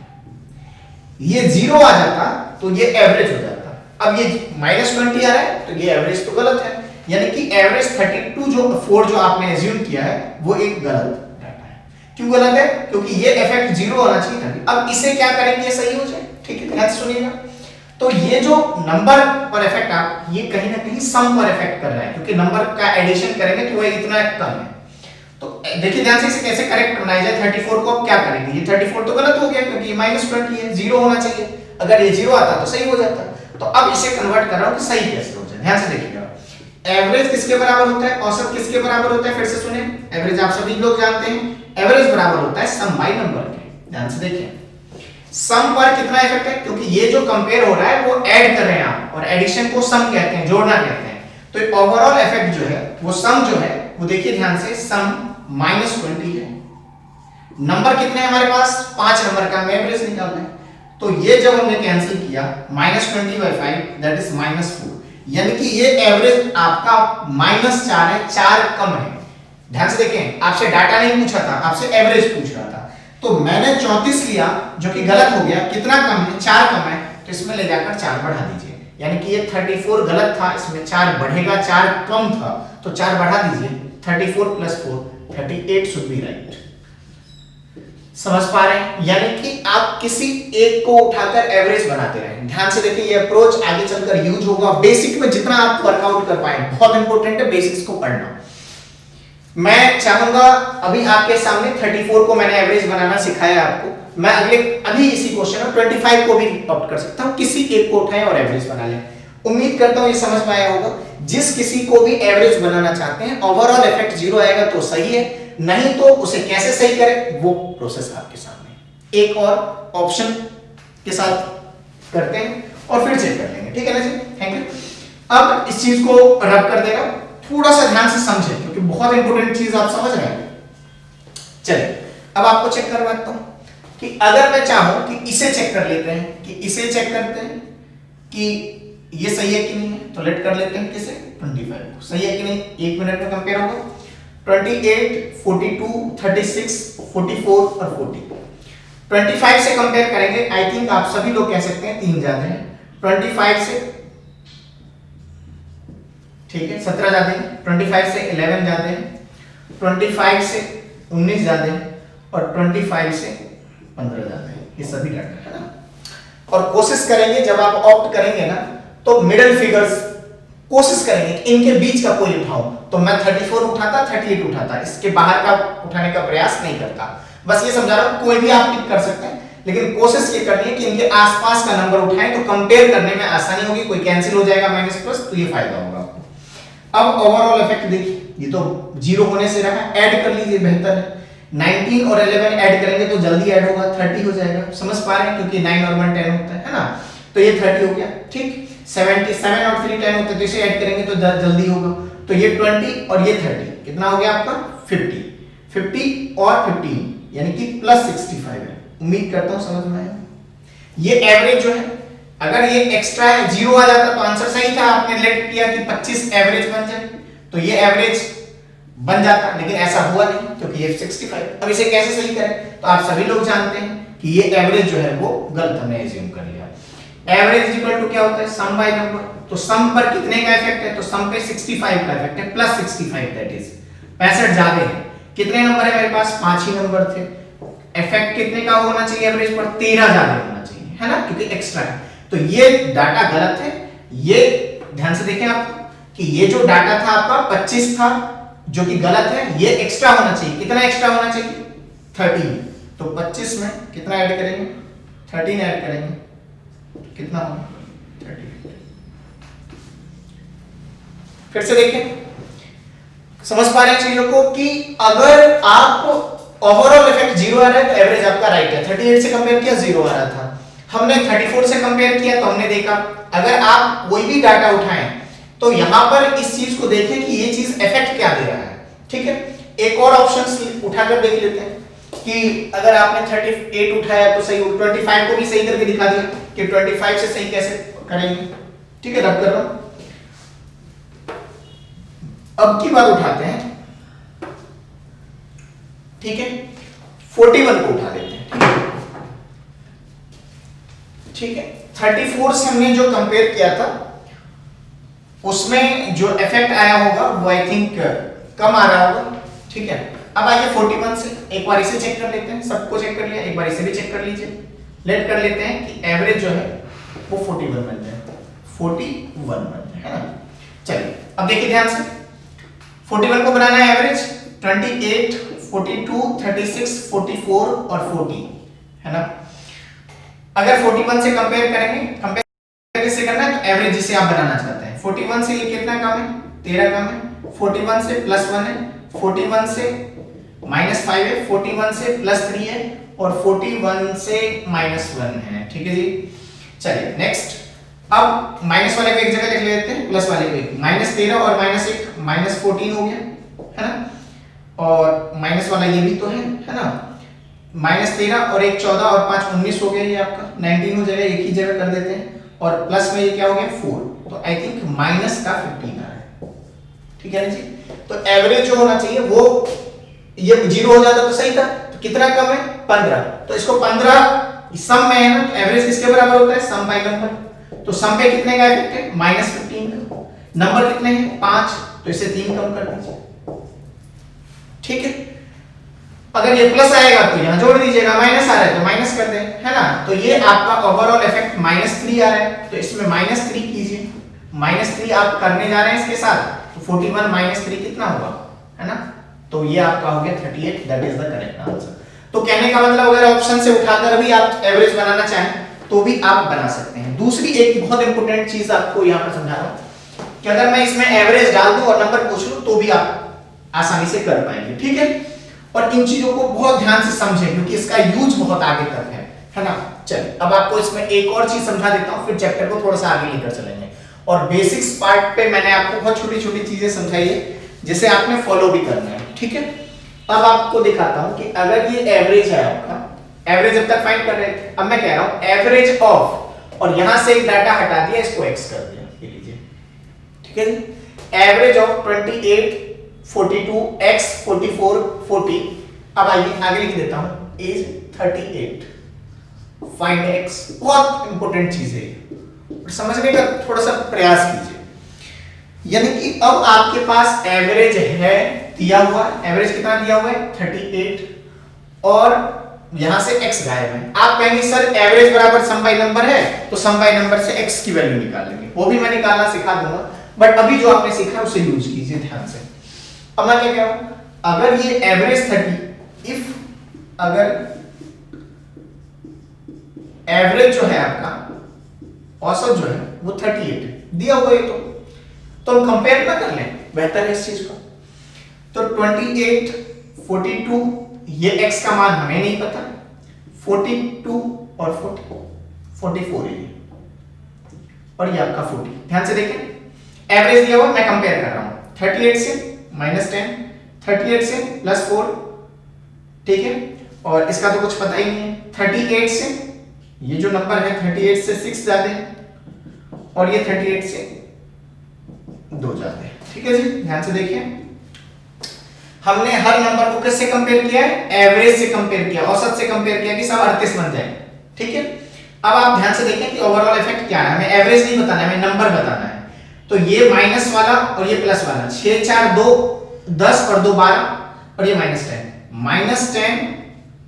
ये 0 आ जाता तो ये एवरेज हो जाता। अब ये -20 आ रहा है तो ये एवरेज तो गलत है, यानी कि एवरेज 32 जो 4 जो आपने एज्यूम किया है वो एक गलत डाटा है। क्यों गलत है, क्योंकि ये इफेक्ट 0 होना चाहिए था। अब इसे क्या करेंगे, ये सही हो जाए। ठीक है, ध्यान से सुनिएगा। तो ये जो नंबर पर इफेक्ट आप ये कहीं ना कहीं सम पर इफेक्ट कर रहा है, क्योंकि नंबर का एडिशन करेंगे तो वह इतना कम है। तो देखिए ध्यान से, इसे कैसे करेक्ट बनाया जाए। 34 को अब क्या करेंगे, ये 34 तो गलत हो गया क्योंकि ये -20 है, 0 होना चाहिए। अगर ये 0 आता तो सही हो जाता। तो अब इसे कन्वर्ट कर रहा हूं कि सही कैसे हो जाए। ध्यान से देखिएगा, एवरेज किसके बराबर होता है, औसत किसके बराबर होता है, फिर से सुने। एवरेज आप सभी लोग जानते हैं, एवरेज बराबर होता है सम बाय नंबर के। ध्यान से देखिए, सम पर कितना इफेक्ट है, क्योंकि ये जो कंपेयर हो रहा है वो ऐड कर रहे हैं आप, और एडिशन को सम कहते हैं, जोड़ना कहते हैं। तो ओवरऑल इफेक्ट जो है वो सम जो है वो देखिए ध्यान से, सम -20 है। नंबर कितने हैं हमारे पास, 5 नंबर का हमें एवरेज निकालना है। तो ये जब हमने कैंसिल किया -20/5 दैट इज -4, यानी कि ये एवरेज आपका -4 है, 4 कम है। ध्यान से देखें, आपसे डाटा नहीं पूछा था, आपसे एवरेज पूछ रहा था। तो मैंने 34 लिया जो कि गलत हो गया। कितना कम है, 4 कम है, तो इसमें ले जाकर 4 बढ़ा दीजिए। यानी कि ये 34 गलत था, इसमें 4 बढ़ेगा, 4 कम था तो 4 बढ़ा दीजिए। 34 + 4 38 शुड बी राइट। समझ पा रहे हैं, यानी कि आप किसी एक को उठाकर एवरेज बनाते रहें। ध्यान से देखिए, ये अप्रोच आगे चलकर यूज होगा। बेसिक में जितना आप वर्कआउट कर पाए, बहुत इंपॉर्टेंट है बेसिक्स को पढ़ना। मैं चाहूंगा अभी आपके सामने 34 को मैंने एवरेज बनाना सिखाया आपको, मैं अभी इसी क्वेश्चन में 25 को भी ऑप्ट कर सकता हूं, किसी एक को उठाएं और एवरेज बना लें। उम्मीद करता हूं ये समझ में आया होगा। जिस किसी को भी एवरेज बनाना चाहते हैं, ओवरऑल इफेक्ट 0 आएगा तो सही है, नहीं तो उसे कैसे सही करें वो प्रोसेस आपके सामने एक और ऑप्शन के साथ करते हैं और फिर चेक कर लेंगे। ठीक है ना जी, थैंक यू। अब इस चीज को रब कर देगा, थोड़ा सा ध्यान से समझें क्योंकि बहुत इंपॉर्टेंट चीज आप समझ रहे हैं। चलिए अब आपको चेक करवाता हूं कि अगर मैं चाहूं कि इसे चेक कर लेते हैं, कि इसे चेक करते हैं कि ये सही है कि नहीं है, तो लेट कर लेते हैं किसे, 25 को। सही है कि नहीं, 1 मिनट में कंपेयर होगा। 28 42 36 44 और 40। 25 से कंपेयर करेंगे, आई थिंक आप सभी लोग कह सकते हैं 3 ज्यादा है। 25 से ठीक है 17 ज्यादा है, 25 से 11 ज्यादा है, 25 से 19 ज्यादा है और 25 से 15 ज्यादा है। ये सभी डाटा है ना। और कोशिश करेंगे जब आप ऑप्ट करेंगे ना तो मिडिल फिगर्स कोशिश करेंगे कि इनके बीच का कोई उठाऊं। तो मैं 34 उठाता, 38 उठाता, इसके बाहर का उठाने का प्रयास नहीं करता। बस ये समझा रहा हूं, कोई भी आप पिक कर सकते हैं, लेकिन कोशिश ये करनी है कि इनके आसपास का नंबर उठाएं तो कंपेयर करने में आसानी होगी। कोई कैंसिल हो जाएगा माइनस प्लस, तो ये फायदा होगा आपको। अब ओवरऑल इफेक्ट देखिए, ये तो 0 होने से रहा, ऐड कर लीजिए, बेहतर है। 19 और 11 ऐड करेंगे तो जल्दी ऐड होगा, 30 हो जाएगा। समझ पा रहे हैं, क्योंकि 9 और 1 10 होता है ना, तो ये 30 हो गया। ठीक, 77 और 3 10 होता है, तो इसे ऐड करेंगे तो जल्दी होगा। तो ये 20 और ये 30 कितना हो गया आपका 50 और 15 यानी कि +65 है। उम्मीद करता हूं समझ में आया। ये एवरेज जो है, अगर ये एक्स्ट्रा है 0 आ जाता तो आंसर सही था, आपने लेट किया कि 25 एवरेज बन जाए तो ये एवरेज बन जाता, लेकिन ऐसा हुआ नहीं क्योंकि ये 65। अब इसे कैसे सही करें, तो आप सभी लोग जानते हैं कि ये एवरेज जो है वो गलत हमने एज्यूम कर लिया। एवरेज इज इक्वल टू क्या होता है, सम बाय नंबर। तो सम पर कितने का इफेक्ट है, तो सम पे 65 का इफेक्ट है, प्लस 65 दैट इज 65 ज्यादा है। कितने नंबर है मेरे पास, 5 ही नंबर थे। इफेक्ट कितने का होना चाहिए एवरेज पर, 13 ज्यादा होना चाहिए, है ना, क्योंकि एक्स्ट्रा है। तो ये डाटा गलत है। ये ध्यान से देखें आप कि ये जो डाटा था आपका 25 था जो कि गलत है, ये एक्स्ट्रा होना चाहिए। कितना एक्स्ट्रा होना चाहिए, 13। तो 25 में कितना ऐड करेंगे, 13 ऐड करेंगे, कितना होगा 30। फिर से देखें, समझ पा रहे हैं चीजों को कि अगर आप ओवरऑल इफेक्ट 0 आ रहा है तो एवरेज आपका राइट है। 38 से कंपेयर किया 0 आ रहा था, हमने 34 से कंपेयर किया तो हमने देखा। अगर आप कोई भी डाटा उठाएं तो यहां पर इस चीज को देखें कि ये चीज इफेक्ट क्या दे रहा है, ठीक है। एक और ऑप्शन उठाकर देख लेते हैं कि अगर आपने 38 उठाया तो सही, 25 को भी सही करके दिखा दिया कि 25 से सही कैसे करेंगे, ठीक है। रब कर रहा हूं, अब की बार उठाते हैं, ठीक है। 41 को उठा लेते हैं, ठीक है। 34 से हमने जो कंपेयर किया था उसमें जो इफेक्ट आया होगा वो आई थिंक कम आ रहा होगा, ठीक है। अब आइए 41 से एक बार इसे चेक कर लेते हैं, सबको चेक कर लिया, एक बार इसे भी चेक कर लीजिए। लेट कर लेते हैं कि एवरेज जो है वो 41 बन जाए, 41 बन जाए, है ना। चलिए अब देखिए ध्यान से, 41 को बनाना है एवरेज, 28, 42, 36, 44 और 40, है ना। अगर 41 से कंपेयर करेंगे, कंपेयर किससे करना है, तो एवरेज जिसे आप बनाना चाहते हैं। 41 से ये कितना कम है, 13 कम है। 41 से +1 है, 41 से -5 है, 41 से +3 है और 41 से -1 है, ठीक है जी। चलिए नेक्स्ट, अब माइनस वाले को एक जगह लिख लेते हैं, प्लस वाले को एक, -13 और -1 -14 हो गया, है ना। और माइनस वाला ये भी तो है ना। -13 और 1 14 और 5 19 हो गया, ये आपका 19 हो जाएगा, एक ही जगह कर देते हैं। और प्लस में ये क्या हो गया 4, तो आई थिंक माइनस का 15 आ रहा है, ठीक है ना जी। तो एवरेज जो होना चाहिए वो ये 0 हो जाता तो सही था, तो कितना कम है 15, तो इसको 15 सम में है ना, तो एवरेज किसके बराबर होता है, सम बाय नंबर। तो सम पे कितने का इफेक्ट है, -15 का। नंबर कितने हैं 5, तो इसे 3 कम कर दीजिए, ठीक है। अगर ये प्लस आएगा तो यहां जोड़ दीजिएगा, माइनस आ रहा है तो माइनस कर दें, है ना। तो ये आपका ओवरऑल इफेक्ट -3 आ रहा है, तो इसमें -3 कीजिए। -3 आप करने जा रहे हैं इसके साथ, तो 41 -3 कितना होगा, है ना। तो ये आपका हो गया 38, that is the correct answer. तो कहने का मतलब अगर ऑप्शन से उठाकर भी आप एवरेज बनाना चाहें तो भी आप बना सकते हैं। दूसरी एक बहुत इंपॉर्टेंट चीज आपको यहां पर समझा रहा हूं कि अगर मैं इसमें एवरेज डाल दूं और नंबर पूछ लूं तो भी आप आसानी से कर पाएंगे, ठीक है। और इन चीजों को बहुत ध्यान से समझें क्योंकि इसका यूज बहुत आगे तक है ना। चलिए अब आपको इसमें एक और चीज समझा देता हूं, फिर चैप्टर को थोड़ा सा आगे लेकर चलेंगे। और बेसिक्स पार्ट पे मैंने आपको बहुत छोटी-छोटी चीजें समझाई है जिसे आपने फॉलो भी करना है, ठीक है। अब आपको दिखाता हूं कि अगर ये एवरेज है आपका, एवरेज अब तक फाइंड कर रहे थे, अब मैं कह रहा हूं एवरेज ऑफ, और यहां से एक डाटा हटा दिया, इसको x कर दिया, ये लीजिए, ठीक है जी। Average of 28, 42, x 44, 40। अब आइए आगे लिख देता हूं, इज 38, फाइंड x। बहुत इंपॉर्टेंट चीज है, समझने का थोड़ा सा प्रयास कीजिए। यानी कि अब आपके पास एवरेज है दिया हुआ, एवरेज कितना दिया हुआ है 38, और यहां से x गायब है। आप कहेंगे सर एवरेज बराबर सम बाय नंबर है, तो सम बाय नंबर से x की वैल्यू निकाल लेंगे, वो भी मैं निकालना सिखा दूंगा, बट अभी जो आपने सीखा उसे यूज कीजिए ध्यान से। अब मैं क्या कह रहा हूं, अगर ये एवरेज 30, इफ अगर एवरेज जो है आपका औसत जो है वो 38 है, दिया हुआ है, तो हम कंपेयर ना कर लें, बेहतर है इस चीज को। तो 28, 42, ये x का मान हमें नहीं पता, 42 और 44 है, और ये आपका 40। ध्यान से देखें, एवरेज दिया हुआ, मैं कंपेयर कर रहा हूं 38 से -10, 38 से +4, ठीक है। और इसका तो कुछ पता ही नहीं है। 38 से ये जो नंबर है 38 से 6 ज्यादा है, और ये 38 से 2 ज्यादा है, ठीक है जी। ध्यान से देखिए, हमने हर नंबर को किससे कंपेयर किया है, एवरेज से कंपेयर किया, औसत से कंपेयर किया कि सब 38 बन जाए, ठीक है। अब आप ध्यान से देखें कि ओवरऑल इफेक्ट क्या है, हमें एवरेज नहीं बताना है, हमें नंबर बताना है। तो ये माइनस वाला और ये प्लस वाला, 6 4 2 10 और 2 12 और ये -10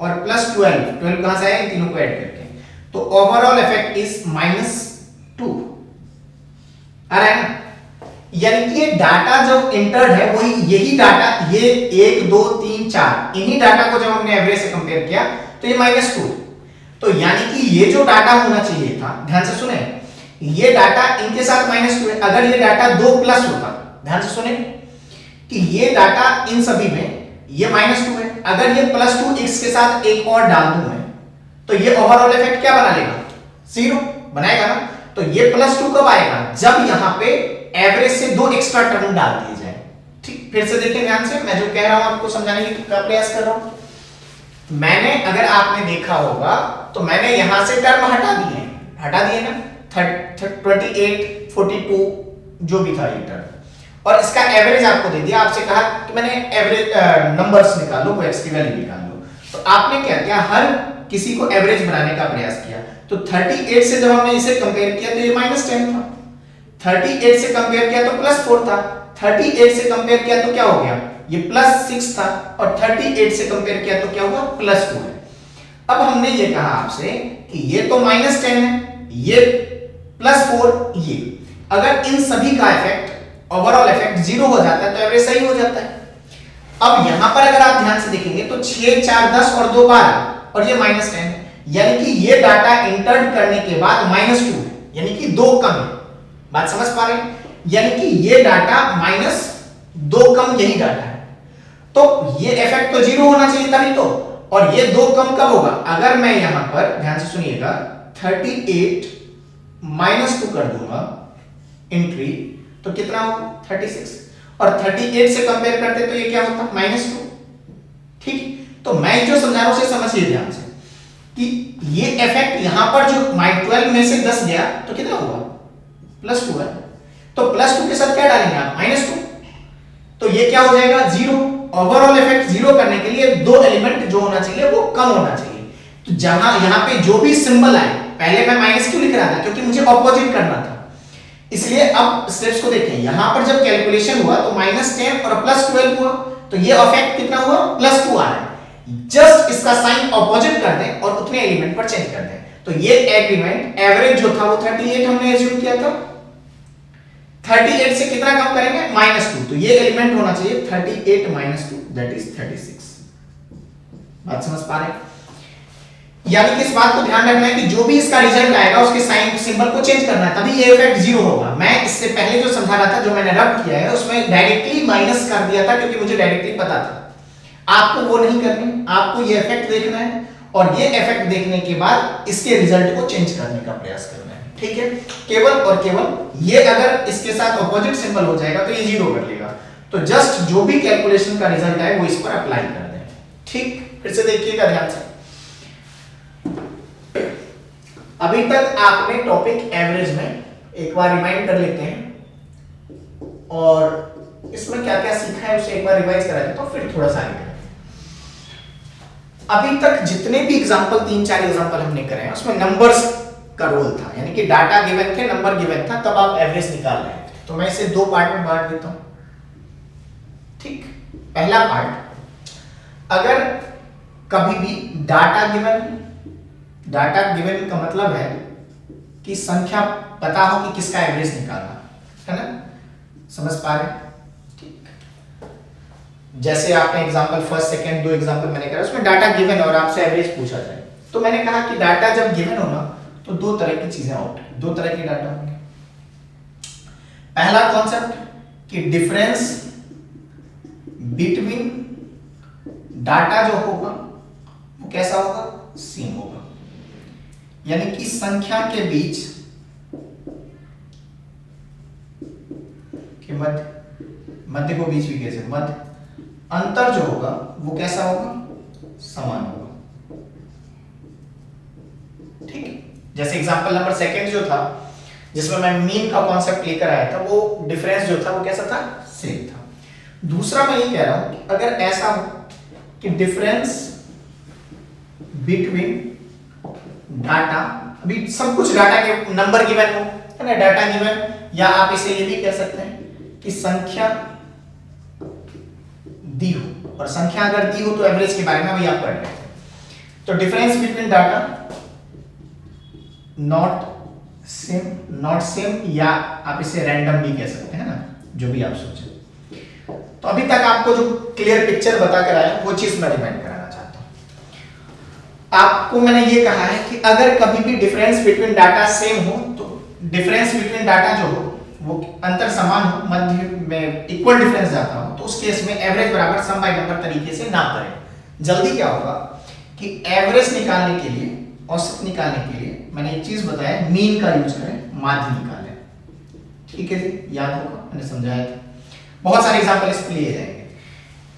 और प्लस 12 कहां से आया, इन तीनों को ऐड करके। तो ओवरऑल इफेक्ट इज -2 आ रहा है ना। यानी कि ये डाटा जो इंटर्ड है वही यही डाटा, ये 1 2 3 4 इन्हीं डाटा को जब हमने एवरेज से कंपेयर किया तो ये -2। तो यानी कि ये जो डाटा होना चाहिए था, ध्यान से सुने, ये डाटा इनके साथ -2 है। अगर ये डाटा 2 प्लस होता, ध्यान से सुने कि ये डाटा इन सभी में ये -2 है, अगर ये +2 इसके साथ एक और डाल दूं मैं, तो ये ओवरऑल इफेक्ट क्या बना लेगा, 0 बनाएगा ना। तो ये +2 कब आएगा, जब यहां पे एवरेज से 2 एक्स्ट्रा टर्म डाल दिए जाए। ठीक, फिर से देखें ध्यान से, मैं जो कह रहा हूं आपको समझाने का प्रयास कर रहा हूं। मैंने, अगर आपने देखा होगा तो मैंने यहां से टर्म हटा दिए ना, 28 42 जो भी था ये टर्म, और इसका एवरेज आपको दे दिया। आपसे कहा कि मैंने एवरेज नंबर्स निकालो, वो एक्स की वैल्यू निकाल लो। तो आपने क्या किया, हर किसी को एवरेज बनाने का प्रयास किया। तो 38 से जब हमने इसे कंपेयर किया तो ये -10 था, 38 से कंपेयर किया तो +4 था, 38 से कंपेयर किया तो क्या हो गया, ये +6 था, और 38 से कंपेयर किया तो क्या हुआ, +2 है। अब हमने ये कहा आपसे कि ये तो -10 है, ये +4, ये अगर इन सभी का इफेक्ट, ओवरऑल इफेक्ट 0 हो जाता है तो एवरेज सही हो जाता है। अब यहां पर अगर आप ध्यान से देखेंगे तो 6 4 10 और 2 12 और ये -10 है, यानी कि ये डाटा इंटर्ड करने के बाद -2 है, यानी कि 2 कम है। बात समझ पा रहे हैं, यानी कि ये डाटा -2 कम यही डाटा है। तो ये इफेक्ट तो 0 होना चाहिए तभी तो, और ये 2 कम कब होगा, अगर मैं यहां पर ध्यान से सुनिएगा 38 -2 कर दूंगा एंट्री, तो कितना होगा 36, और 38 से कंपेयर करते तो ये क्या होता, -2। ठीक, तो मैं जो समझा रहा हूं उसे समझिए ध्यान से कि ये इफेक्ट यहां पर जो 12 में से 10 गया तो कितना हुआ, +2 है। तो +2 के साथ क्या डालेंगे आप, -2, तो ये क्या हो जाएगा, 0। ओवरऑल इफेक्ट 0 करने के लिए 2 एलिमेंट जो होना चाहिए वो कम होना चाहिए। तो जहां यहां पे जो भी सिंबल आए, पहले मैं माइनस क्यों लिख रहा था, क्योंकि मुझे ऑपोजिट करना था, इसलिए अब स्टेप्स को देखें। यहां पर जब कैलकुलेशन हुआ तो -10 और +12 हुआ, तो ये इफेक्ट कितना हुआ, +2 आ रहा है। जस्ट इसका साइन ऑपोजिट कर दें और उतने एलिमेंट पर चेंज कर दें, तो ये एलिमेंट एवरेज जो था वो 38 हमने एज्यूम किया था, 38 से कितना कम करेंगे, -2, तो ये एलिमेंट होना चाहिए 38 -2 दैट इज 36। बात समझ पा रहे हैं, यानी कि इस बात को ध्यान रखना है कि जो भी इसका रिजल्ट आएगा उसके साइन सिंबल को चेंज करना है, तभी ये इफेक्ट 0 होगा। मैं इससे पहले जो समझा रहा था, जो मैंने रब किया है, उसमें डायरेक्टली माइनस कर दिया था क्योंकि मुझे डायरेक्टली पता था। आपको वो नहीं करनी, आपको ये इफेक्ट देखना है और ये इफेक्ट देखने के बाद इसके रिजल्ट को चेंज करने का प्रयास करना है। ठीक है, केवल और केवल ये अगर इसके साथ ऑपोजिट सिंबल हो जाएगा तो ये 0 कर लेगा। तो जस्ट जो भी कैलकुलेशन का रिजल्ट आए वो इस पर अप्लाई कर दें। ठीक, फिर से देखिएगा ध्यान से। अभी तक आपने टॉपिक एवरेज में एक बार रिमाइंड कर लेते हैं और इसमें क्या क्या सीखा है उसे एक बार रिवाइज करा देता हूं, फिर थोड़ा सा आगे। अभी तक जितने भी एग्जांपल 3-4 एग्जांपल हमने करे हैं उसमें नंबर्स का रोल था, यानी कि डाटा गिवन थे, नंबर गिवन था, तब आप एवरेज निकाल रहे थे। तो मैं इसे 2 पार्ट में बांट देता हूं। ठीक, पहला पार्ट, अगर कभी भी डाटा गिवन का मतलब है कि संख्या पता हो कि किसका एवरेज निकालना है ना, समझ पा रहे हैं। जैसे आपने एग्जांपल फर्स्ट सेकंड 2 एग्जांपल मैंने करा, उसमें डाटा गिवन और आपसे एवरेज पूछा जाए, तो मैंने कहा कि डाटा जब गिवन हो ना तो 2 तरह की चीजें आउट, 2 तरह के डाटा होंगे। पहला कॉन्सेप्ट कि डिफरेंस बिटवीन डाटा जो होगा वो कैसा होगा, सेम होगा, यानी कि संख्या के बीच के मध्य को बीच भी कैसे, मध्य अंतर जो होगा वो कैसा होगा, समान होगा। ठीक है, जैसे एग्जांपल नंबर सेकंड जो था जिसमें मैं मीन का कॉन्सेप्ट लेकर आया था, वो डिफरेंस जो था वो कैसा था, सेम था। दूसरा मैं ये कह रहा हूं कि अगर ऐसा हो कि डिफरेंस बिटवीन डाटा अभी सब कुछ डाटा के नंबर गिवन हो, है ना, डाटा गिवन, या आप इसे ये भी कह सकते हैं कि संख्या दी हो, और संख्या अगर दी हो तो एवरेज के बारे में अभी आप पढ़ रहे हैं। तो difference between data not same, या आप इसे रैंडम भी कह सकते हैं ना, जो भी आप सोचें। तो अभी तक आपको जो क्लियर पिक्चर बताकर आया वो चीज मैं रिमाइंड कराना चाहता हूं। आपको मैंने ये कहा है कि अगर कभी भी डिफरेंस बिटवीन डाटा सेम हो, तो डिफरेंस बिटवीन डाटा जो हो वो अंतर समान हो, मध्य में इक्वल डिफरेंस जाता हो, तो उस केस में एवरेज बराबर सम बाय नंबर तरीके से ना करें। जल्दी क्या होगा कि एवरेज निकालने के लिए, औसत निकालने के लिए मैंने एक चीज बताया, मीन का यूज करें, माध्य निकालें। ठीक है जी, याद होगा, मैंने समझाया था। बहुत सारे एग्जांपल इसके लिए जाएंगे।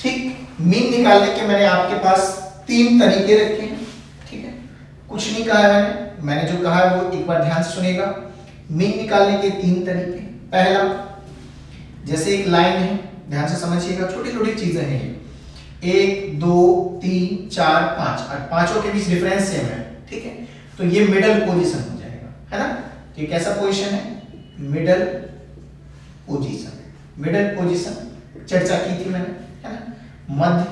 ठीक, मीन निकालने के मैंने आपके पास 3 तरीके रखे हैं। ठीक है, कुछ नहीं कहा है मैंने जो कहा है वो एक बार ध्यान से सुनिएगा। मीन निकालने के 3 तरीके। पहला, जैसे एक लाइन है, ध्यान से समझिएगा, छोटी छोटी चीजें हैं ये, 1 2 3 4 5, और पांचों के बीच डिफरेंस सेम है। ठीक है, तो ये मिडल पोजीशन हो जाएगा, है ना। तो ये कैसा पोजीशन है? Middle position. मिडल पोजीशन चर्चा की थी मैंने, है ना, मध्य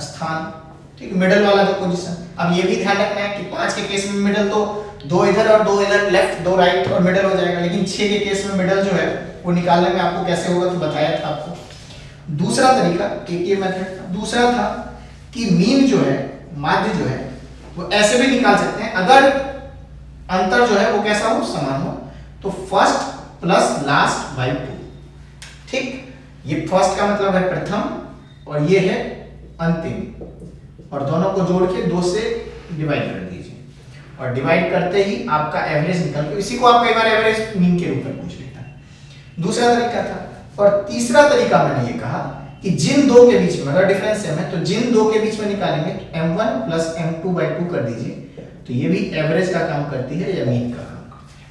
स्थान। ठीक, मिडल वाला जो पोजीशन। अब ये भी ध्यान रखना है कि 5 के केस में मिडल तो 2 इधर और 2 इधर, लेफ्ट 2 राइट और मिडल हो जाएगा, लेकिन 6 के केस में मिडल जो है वो निकालने में आपको कैसे होगा तो बताया था आपको। दूसरा तरीका, एक ये मेथड था। दूसरा था कि मीन जो है, माध्य जो है, वो ऐसे भी निकाल सकते हैं अगर अंतर जो है वो कैसा हो, समान हो। तो फर्स्ट प्लस लास्ट बाई 2। ठीक, ये फर्स्ट का मतलब है प्रथम और ये है अंतिम, और दोनों को जोड़ के 2 से डिवाइड कर दीजिए, और डिवाइड करते ही आपका एवरेज निकल के, इसी को आप कई बार एवरेज मीन के रूप में पूछ लेता है। दूसरा तरीका था। और तीसरा तरीका मैंने ये कहा कि जिन दो के बीच में अगर डिफरेंस सेम है तो जिन दो के बीच में निकालेंगे तो m1 प्लस m2 बाई 2 कर दीजिए, तो ये भी एवरेज का काम करती है या मीन का काम करती है।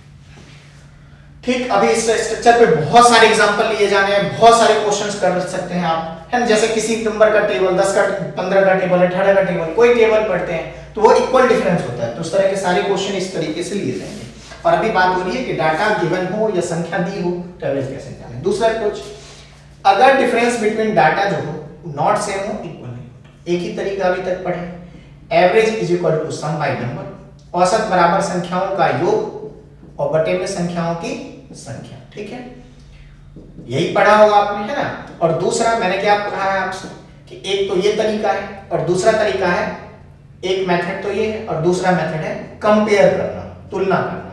ठीक, अभी इस स्ट्रक्चर पे बहुत सारे एग्जांपल लिए जाने हैं, बहुत सारे क्वेश्चंस कर सकते हैं आप, है ना। जैसे किसी नंबर का टेबल, 10 का, 15 का टेबल, 18 का टेबल, कोई टेबल पढ़ते हैं तो वो इक्वल डिफरेंस होता है, तो उस तरह के सारे क्वेश्चन इस तरीके से लिए जाएंगे। और अभी बात हो रही है कि डाटा गिवन हो या संख्या दी हो तो एवरेज कैसे निकालें। दूसरा अप्रोच, अगर डिफरेंस बिटवीन डाटा जो हो नॉट सेम हो, इक्वल नहीं हो, एक ही तरीका अभी तक पढ़े, average is equal to sum by number, औसत बराबर संख्याओं का योग और बटे में संख्याओं की संख्या। ठीक है, यही पढ़ा होगा आपने, है ना। और दूसरा मैंने क्या कहा है आपसे कि एक तो ये तरीका है और दूसरा तरीका है, एक मेथड तो ये है और दूसरा मेथड है कंपेयर करना, तुलना करना।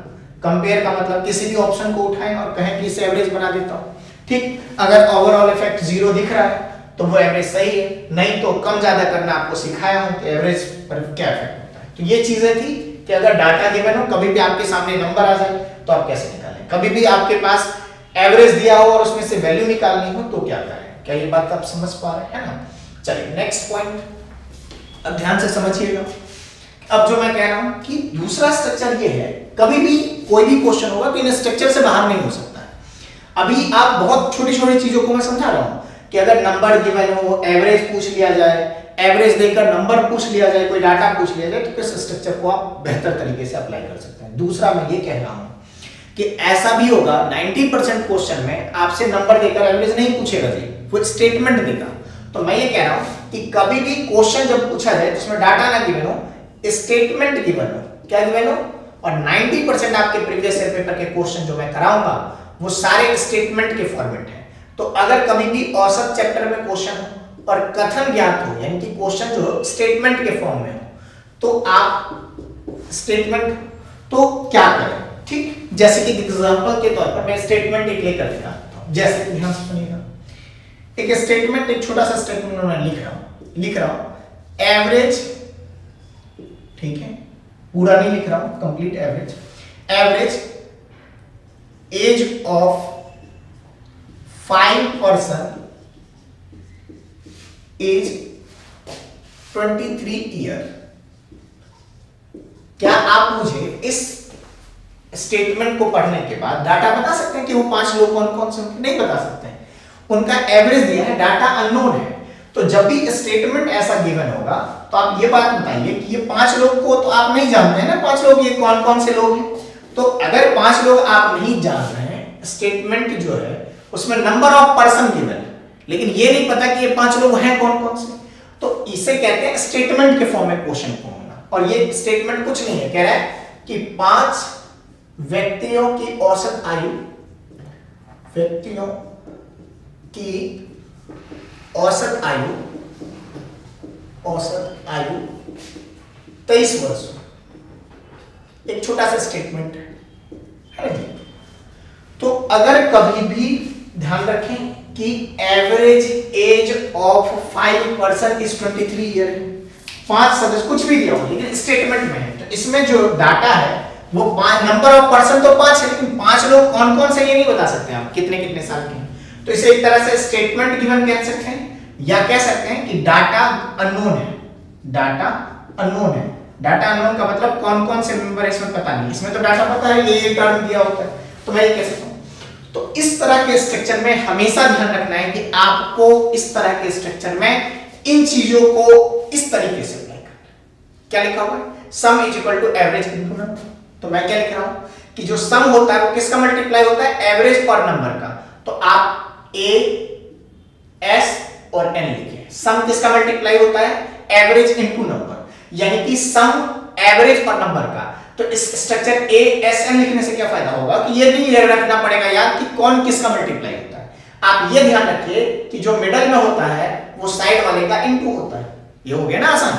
कंपेयर का मतलब किसी भी ऑप्शन को उठाएं और कहें कि इसे एवरेज बना देता हूं। ठीक, अगर ओवरऑल इफेक्ट 0 दिख रहा है तो वो एवरेज सही है, नहीं तो कम ज्यादा करना आपको सिखाया हूं कि एवरेज पर क्या इफेक्ट होता है। तो ये चीजें थी कि अगर डाटा गिवन हो, कभी भी आपके सामने नंबर आ जाए तो आप कैसे निकालें, कभी भी आपके पास एवरेज दिया हो और उसमें से वैल्यू निकालनी हो तो क्या करें। क्या ये बात आप समझ पा रहे हैं ना। चलिए नेक्स्ट पॉइंट, अब ध्यान से समझिएगा। अब जो मैं कह रहा हूं कि दूसरा स्ट्रक्चर ये है, कभी भी कोई भी क्वेश्चन होगा तो इन स्ट्रक्चर से बाहर नहीं हो सकता है। अभी आप बहुत छोटी छोटी चीजों को मैं समझा रहा हूं कि अगर नंबर गिवन हो, एवरेज पूछ लिया जाए, एवरेज देकर नंबर पूछ लिया जाए, कोई डाटा पूछ लिया जाए, तो इस स्ट्रक्चर को आप बेहतर तरीके से अप्लाई कर सकते हैं। दूसरा मैं ये कह रहा हूं कि ऐसा भी होगा 90% क्वेश्चन में आपसे नंबर देकर एवरेज नहीं पूछेगा जी, वो स्टेटमेंट देगा। तो मैं ये कह रहा हूं कि कभी भी क्वेश्चन जब पूछा जाए तो उसमें डाटा ना गिवन हो, स्टेटमेंट गिवन हो। क्या गिवन हो? और 90% आपके प्रीवियस ईयर पेपर के क्वेश्चन जो मैं कराऊंगा वो सारे स्टेटमेंट के फॉर्मेट है। तो अगर कभी भी औसत चैप्टर में क्वेश्चन हो और कथन ज्ञात हो, यानी कि क्वेश्चन जो स्टेटमेंट के फॉर्म में हो, तो आप स्टेटमेंट तो क्या करें। ठीक, जैसे कि एग्जांपल के तौर पर मैं स्टेटमेंट एक लेकर दिखाता हूं। जैसे ध्यान से सुनिएगा, एक स्टेटमेंट, एक छोटा सा स्टेटमेंट मैं लिख रहा हूं एवरेज। ठीक है, पूरा नहीं लिख रहा हूं, complete average. Average age of 5 person age 23 year. क्या आप मुझे इस स्टेटमेंट को पढ़ने के बाद डाटा बता सकते हैं कि वो 5 लोग कौन कौन से होंगे? नहीं बता सकते हैं, उनका एवरेज दिया है, डाटा अननोन है। तो जब भी स्टेटमेंट ऐसा गिवन होगा तो आप ये बात बताइए कि ये 5 लोग को तो आप नहीं जानते हैं ना, 5 लोग ये कौन कौन से लोग हैं। तो अगर 5 लोग आप नहीं जान रहे हैं, स्टेटमेंट जो है उसमें नंबर ऑफ पर्सन गिवन है, लेकिन ये नहीं पता कि ये 5 लोग हैं कौन कौन से, तो इसे कहते हैं स्टेटमेंट के फॉर्म में क्वेश्चन को होना। और ये स्टेटमेंट कुछ नहीं है, कह रहा है कि 5 व्यक्तियों की औसत आयु, व्यक्तियों की औसत आयु 23 वर्ष। एक छोटा सा स्टेटमेंट है ना। तो अगर कभी भी ध्यान रखें कि average age of 5 person is 23 year, 5 सदस्य कुछ भी दिया हो लेकिन स्टेटमेंट में है, तो इसमें जो डाटा है वो 5, नंबर ऑफ पर्सन तो 5 है, लेकिन 5 लोग कौन कौन से ये नहीं बता सकते आप कितने कितने साल के हैं। तो इसे एक तरह से स्टेटमेंट गिवन कह सकते हैं, या कह सकते हैं कि डाटा अननोन है। डाटा अननोन है, डाटा अननोन का मतलब कौन कौन से मेंबर इसमें पता नहीं, इसमें तो डाटा पता है, ये टर्म दिया होता है, तो मैं ये कह सकता हूं। तो इस तरह के स्ट्रक्चर में हमेशा ध्यान रखना है कि आपको इस तरह के स्ट्रक्चर में इन चीजों को इस तरीके से अप्लाई करना है। क्या लिखा हुआ है, sum is equal to average into number. तो मैं क्या लिख रहा हूं कि जो सम होता है वो किसका मल्टीप्लाई होता है, एवरेज और नंबर का। तो आप ए एस और एन लिखे, सम किसका मल्टीप्लाई होता है, एवरेज इनटू नंबर, यानी कि सम एवरेज और नंबर का। तो इस स्ट्रक्चर ए एस एन लिखने से क्या फायदा होगा कि ये नहीं रखना पड़ेगा याद कि कौन किसका मल्टीप्लाई होता है। आप ये ध्यान रखिए कि जो मिडल में होता है वो साइड वाले का इनटू होता है। ये हो गया ना आसान,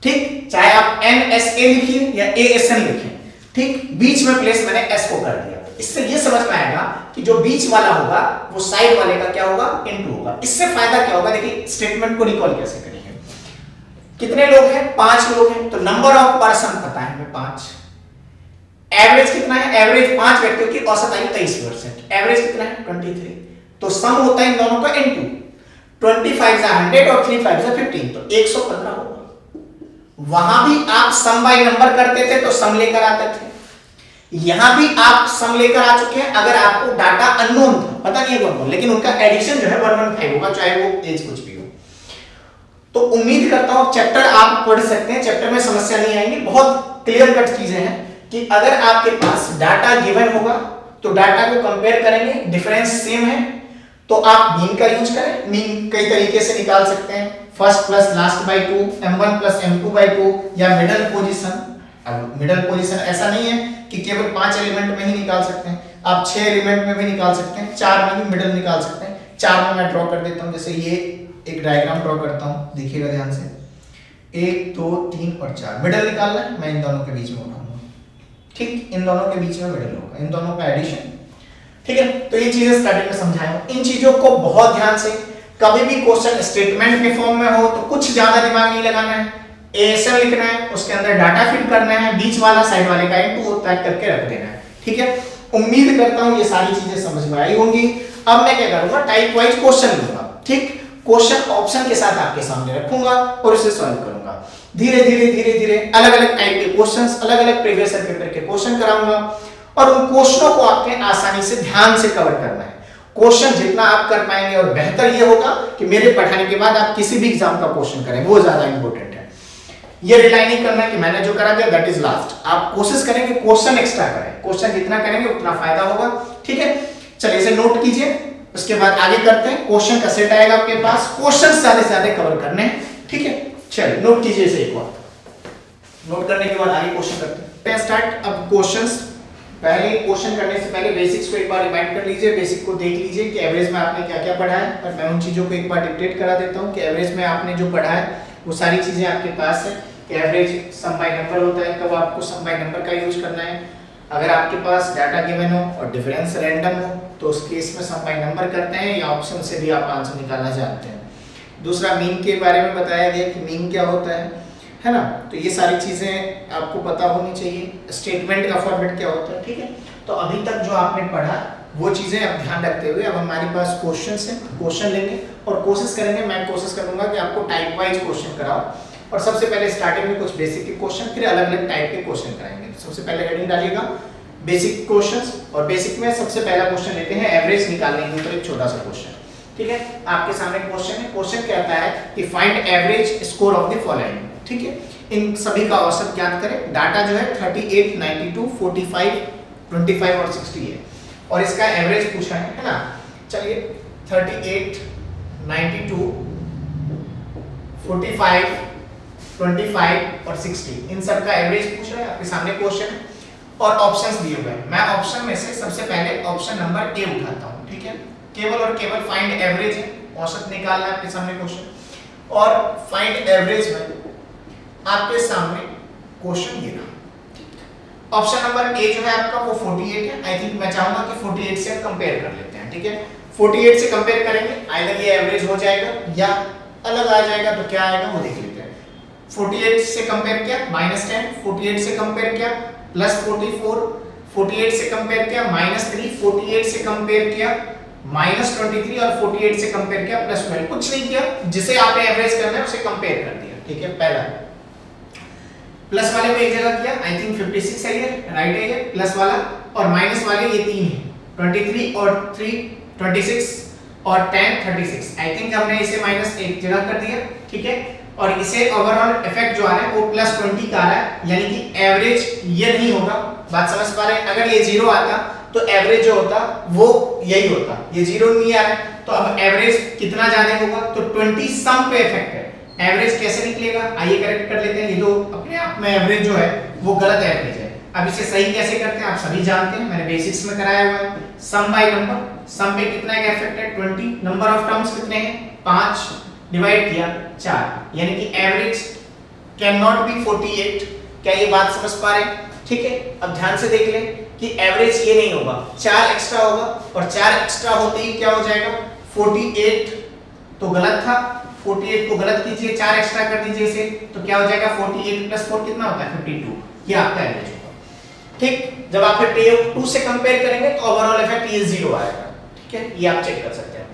ठीक। चाहे आप एन एस ए लिखिए या ए एस एन लिखें, ठीक, बीच में प्लेस मैंने एस को कर दिया। इससे ये समझ में आएगा कि जो बीच वाला होगा वो साइड वाले का क्या होगा, इनटू होगा। इससे फायदा क्या होगा, देखिए स्टेटमेंट को रिकॉल कैसे करेंगे। कितने लोग हैं, 5 लोग हैं, तो नंबर ऑफ पर्सन पता है हमें 5। एवरेज कितना है, एवरेज 5 व्यक्तियों की औसत आयु 23 वर्ष है, एवरेज कितना है 23। तो सम होता है इन दोनों का इनटू 25 जा 100 और 3 5 जा 15, तो 115 होगा। वहां भी आप सम बाय नंबर करते थे तो सम लेकर आते थे, यहां भी आप सम लेकर आ चुके हैं। अगर आपको डाटा अननोन था, पता नहीं है कौन, लेकिन उनका एडिशन जो है 115 होगा, चाहे वो एज कुछ भी हो। तो उम्मीद करता हूं चैप्टर आप पढ़ सकते हैं, चैप्टर में समस्या नहीं आएंगी, बहुत क्लियर कट चीजें हैं कि अगर आपके पास डाटा गिवन होगा तो डाटा को कंपेयर करेंगे, डिफरेंस सेम है तो आप मीन का यूज करें। मीन कई तरीके से निकाल सकते हैं, first plus last by 2, m1 plus m2 by 2, या मिडल पोजीशन। अब मिडल पोजीशन ऐसा नहीं है कि केवल 5 एलिमेंट में ही निकाल सकते हैं, आप 6 एलिमेंट में भी निकाल सकते हैं, 4 में भी मिडल निकाल सकते हैं। 4 में मैं ड्रॉ कर देता हूं, जैसे ये एक डायग्राम ड्रॉ करता हूं, देखिएगा ध्यान से, 1 2 3 और 4 मिडल निकालना है, मैं इन दोनों के बीच में उठाऊंगा, ठीक, इन दोनों के बीच में मिडल होगा, इन दोनों का एडिशन, ठीक है। तो ये चीजें स्टार्टिंग में समझाया हूं, इन चीजों को बहुत ध्यान से, कभी भी क्वेश्चन स्टेटमेंट के फॉर्म में हो तो कुछ ज्यादा दिमाग नहीं लगाना है, एएसएल लिखना है, उसके अंदर डाटा फिट करना है, बीच वाला साइड वाले का इनटू होता है करके रख देना है, ठीक है। उम्मीद करता हूं ये सारी चीजें समझ में आई होंगी। अब मैं क्या करूंगा, टाइप वाइज क्वेश्चन लूंगा, ठीक, क्वेश्चन ऑप्शन के साथ आपके सामने रखूंगा और उसे सॉल्व करूंगा। धीरे धीरे अलग अलग टाइप के क्वेश्चंस, अलग अलग प्रीवियस ईयर पेपर के क्वेश्चन कराऊंगा और उन क्वेश्चनों को आपके आसानी से ध्यान से कवर करना है। क्वेश्चन जितना आप कर पाएंगे और बेहतर ये होगा कि मेरे पढ़ाने के बाद आप किसी भी एग्जाम का क्वेश्चन करें, वो ज्यादा इंपॉर्टेंट है। ये रिलाई नहीं करना है कि मैंने जो करा दिया दैट इज लास्ट, आप कोशिश करेंगे क्वेश्चन एक्स्ट्रा करें, क्वेश्चन जितना करेंगे उतना फायदा होगा, ठीक है। चलिए इसे नोट कीजिए, उसके बाद आगे करते हैं। क्वेश्चन का सेट आएगा आपके पास, क्वेश्चन ज्यादा से ज्यादा कवर करने हैं, ठीक है। चलिए नोट कीजिए इसे एक बार, नोट करने के बाद आगे क्वेश्चन करते हैं स्टार्ट। अब क्वेश्चंस, पहले क्वेश्चन करने से पहले बेसिक्स को एक बार रिमाइंड कर लीजिए, बेसिक को देख लीजिए कि एवरेज में आपने क्या क्या पढ़ा है, और मैं उन चीजों को एक बार डिक्टेट करा देता हूं कि एवरेज में आपने जो पढ़ा है वो सारी चीजें आपके पास है। एवरेज सम बाय नंबर होता है, कब आपको सम बाय नंबर का यूज करना है, अगर आपके पास डाटा गिवन हो और डिफरेंस रैंडम हो तो उस केस में सम बाय नंबर करते हैं, या ऑप्शन से भी आप आंसर निकालना चाहते हैं। दूसरा मीन के बारे में बताया गया कि मीन क्या होता है ना, तो ये सारी चीजें आपको पता होनी चाहिए। स्टेटमेंट का फॉर्मेट क्या होता है, ठीक है। तो अभी तक जो आपने पढ़ा वो चीजें अब ध्यान रखते हुए अब हमारे पास क्वेश्चंस हैं, क्वेश्चन लेंगे और कोशिश करेंगे, मैं कोशिश करूंगा कि आपको टाइप वाइज क्वेश्चन कराओ, और सबसे पहले स्टार्टिंग में कुछ बेसिक के क्वेश्चन, फिर अलग अलग टाइप के क्वेश्चन कराएंगे। सबसे पहले हेडिंग डालिएगा बेसिक क्वेश्चंस, और बेसिक में सबसे पहला क्वेश्चन लेते हैं एवरेज निकालने के ऊपर एक छोटा सा क्वेश्चन, ठीक है, आपके सामने क्वेश्चन है। क्वेश्चन कहता है कि find average score of the following. ठीक है, इन सभी का औसत ज्ञात करें। डाटा जो है 38, 92, 45, 25 और 60 है और इसका एवरेज पूछा है ना। चलिए 38, 92, 45, 25 और 60 इन सब का एवरेज पूछ रहा है। आपके सामने क्वेश्चन है और ऑप्शंस दिए हुए हैं। मैं ऑप्शन में से सबसे पहले ऑप्शन नंबर ए उठाता हूं। ठीक है, केवल और केवल फाइंड एवरेज है, औसत निकालना है। आपके सामने क्वेश्चन और फाइंड एवरेज में आपके सामने क्वेश्चन ये रहा। ऑप्शन नंबर ए जो है आपका वो 48 है। आई थिंक मैं चाहूंगा कि 48 से कंपेयर कर लेते हैं। ठीक है, 48 से कंपेयर करेंगे, आइदर ये एवरेज हो जाएगा या अलग आ जाएगा, तो क्या आएगा वो देख लेते हैं। 48 से कंपेयर किया -10, 48 से कंपेयर किया +44, 48 से कंपेयर किया -3, 48 से कंपेयर किया -23 और 48 से कंपेयर किया +12। कुछ नहीं किया, जिसे आपने एवरेज करना है उसे कंपेयर कर दिया। ठीक है, पहला प्लस वाले को एक जगह किया, आई थिंक 56 है ये, राइट है ये प्लस वाला, और माइनस वाले ये तीन है, 23 और 3 26 और 10 36। आई थिंक हमने इसे माइनस एक जगह कर दिया। ठीक है, और इसे ओवरऑल इफेक्ट जो आ रहा है वो +20 का आ रहा है, यानी कि एवरेज ये नहीं होगा। बात समझ पा रहे हैं? अगर ये 0 आता तो एवरेज जो होता वो यही होता, ये 0 नहीं आ रहा है तो अब एवरेज कितना ज्यादा होगा, तो 20 सम पे इफेक्ट है। एवरेज कैसे निकलेगा, आइए करेक्ट कर लेते हैं। ये तो अपने आप में एवरेज जो है वो गलत एवरेज है। अब इसे सही कैसे करते हैं आप सभी जानते हैं, मैंने बेसिक्स में कराया हुआ है। सम बाय नंबर, सम पे कितना का इफेक्ट है 20, नंबर ऑफ टर्म्स कितने हैं 5, डिवाइड किया 4, यानी कि एवरेज कैन नॉट बी 48। क्या ये बात समझ पा रहे हैं? ठीक है, अब ध्यान से देख लें कि एवरेज ये नहीं होगा, 4 एक्स्ट्रा होगा और 4 एक्स्ट्रा होते ही क्या हो जाएगा 48, तो गलत था। 48 को गलत कीजिए, 4 एक्स्ट्रा कर दीजिए इसे, तो क्या हो जाएगा 48 + 4 कितना होता है 52। ये आपका एवरेज होगा। ठीक, जब आप 52 से कंपेयर करेंगे तो ओवरऑल इफेक्ट ये 0 आएगा। ठीक है, ये आप चेक कर सकते हैं।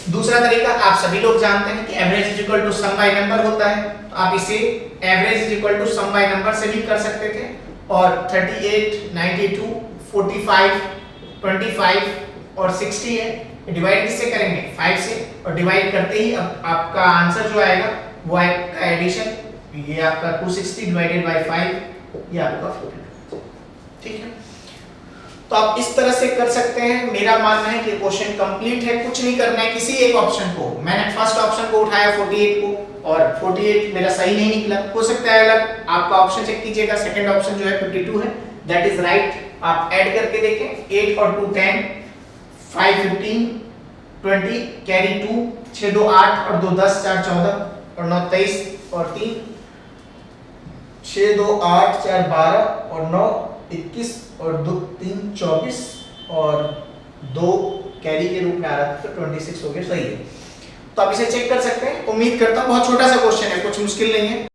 दूसरा तरीका आप सभी लोग जानते हैं कि एवरेज = सम बाय नंबर होता है, तो आप इसे एवरेज = सम बाय नंबर से भी कर सकते थे। और 38, 92, 45, 25 और 60 है, डिवाइड किससे करेंगे 5 से, और डिवाइड करते ही अब आपका आंसर जो आएगा वो आएगा एडिशन, ये आपका 260 डिवाइडेड बाय 5, ये आपका 52। ठीक है, तो आप इस तरह से कर सकते हैं। मेरा मानना है कि क्वेश्चन कंप्लीट है, कुछ नहीं करना है किसी एक ऑप्शन को। मैंने फर्स्ट ऑप्शन को उठाया 48 को, और 48 मेरा सही नहीं निकला, हो सकता है अलग, आपका ऑप्शन चेक कीजिएगा। सेकंड ऑप्शन जो है 52 है, दैट इज राइट। आप ऐड करके देखें, 8 और 2 10, 5 15, 20 कैरी 2, 6 2 8 और 2 10, 4 14 और 9 23 और 3 6 2 8 4 12 और 9 21 और 2 3 24 और 2 कैरी के रूप में आ रहा था, तो 26 हो गया, सही है। तो आप इसे चेक कर सकते हैं। उम्मीद करता हूँ बहुत छोटा सा क्वेश्चन है, कुछ मुश्किल नहीं है।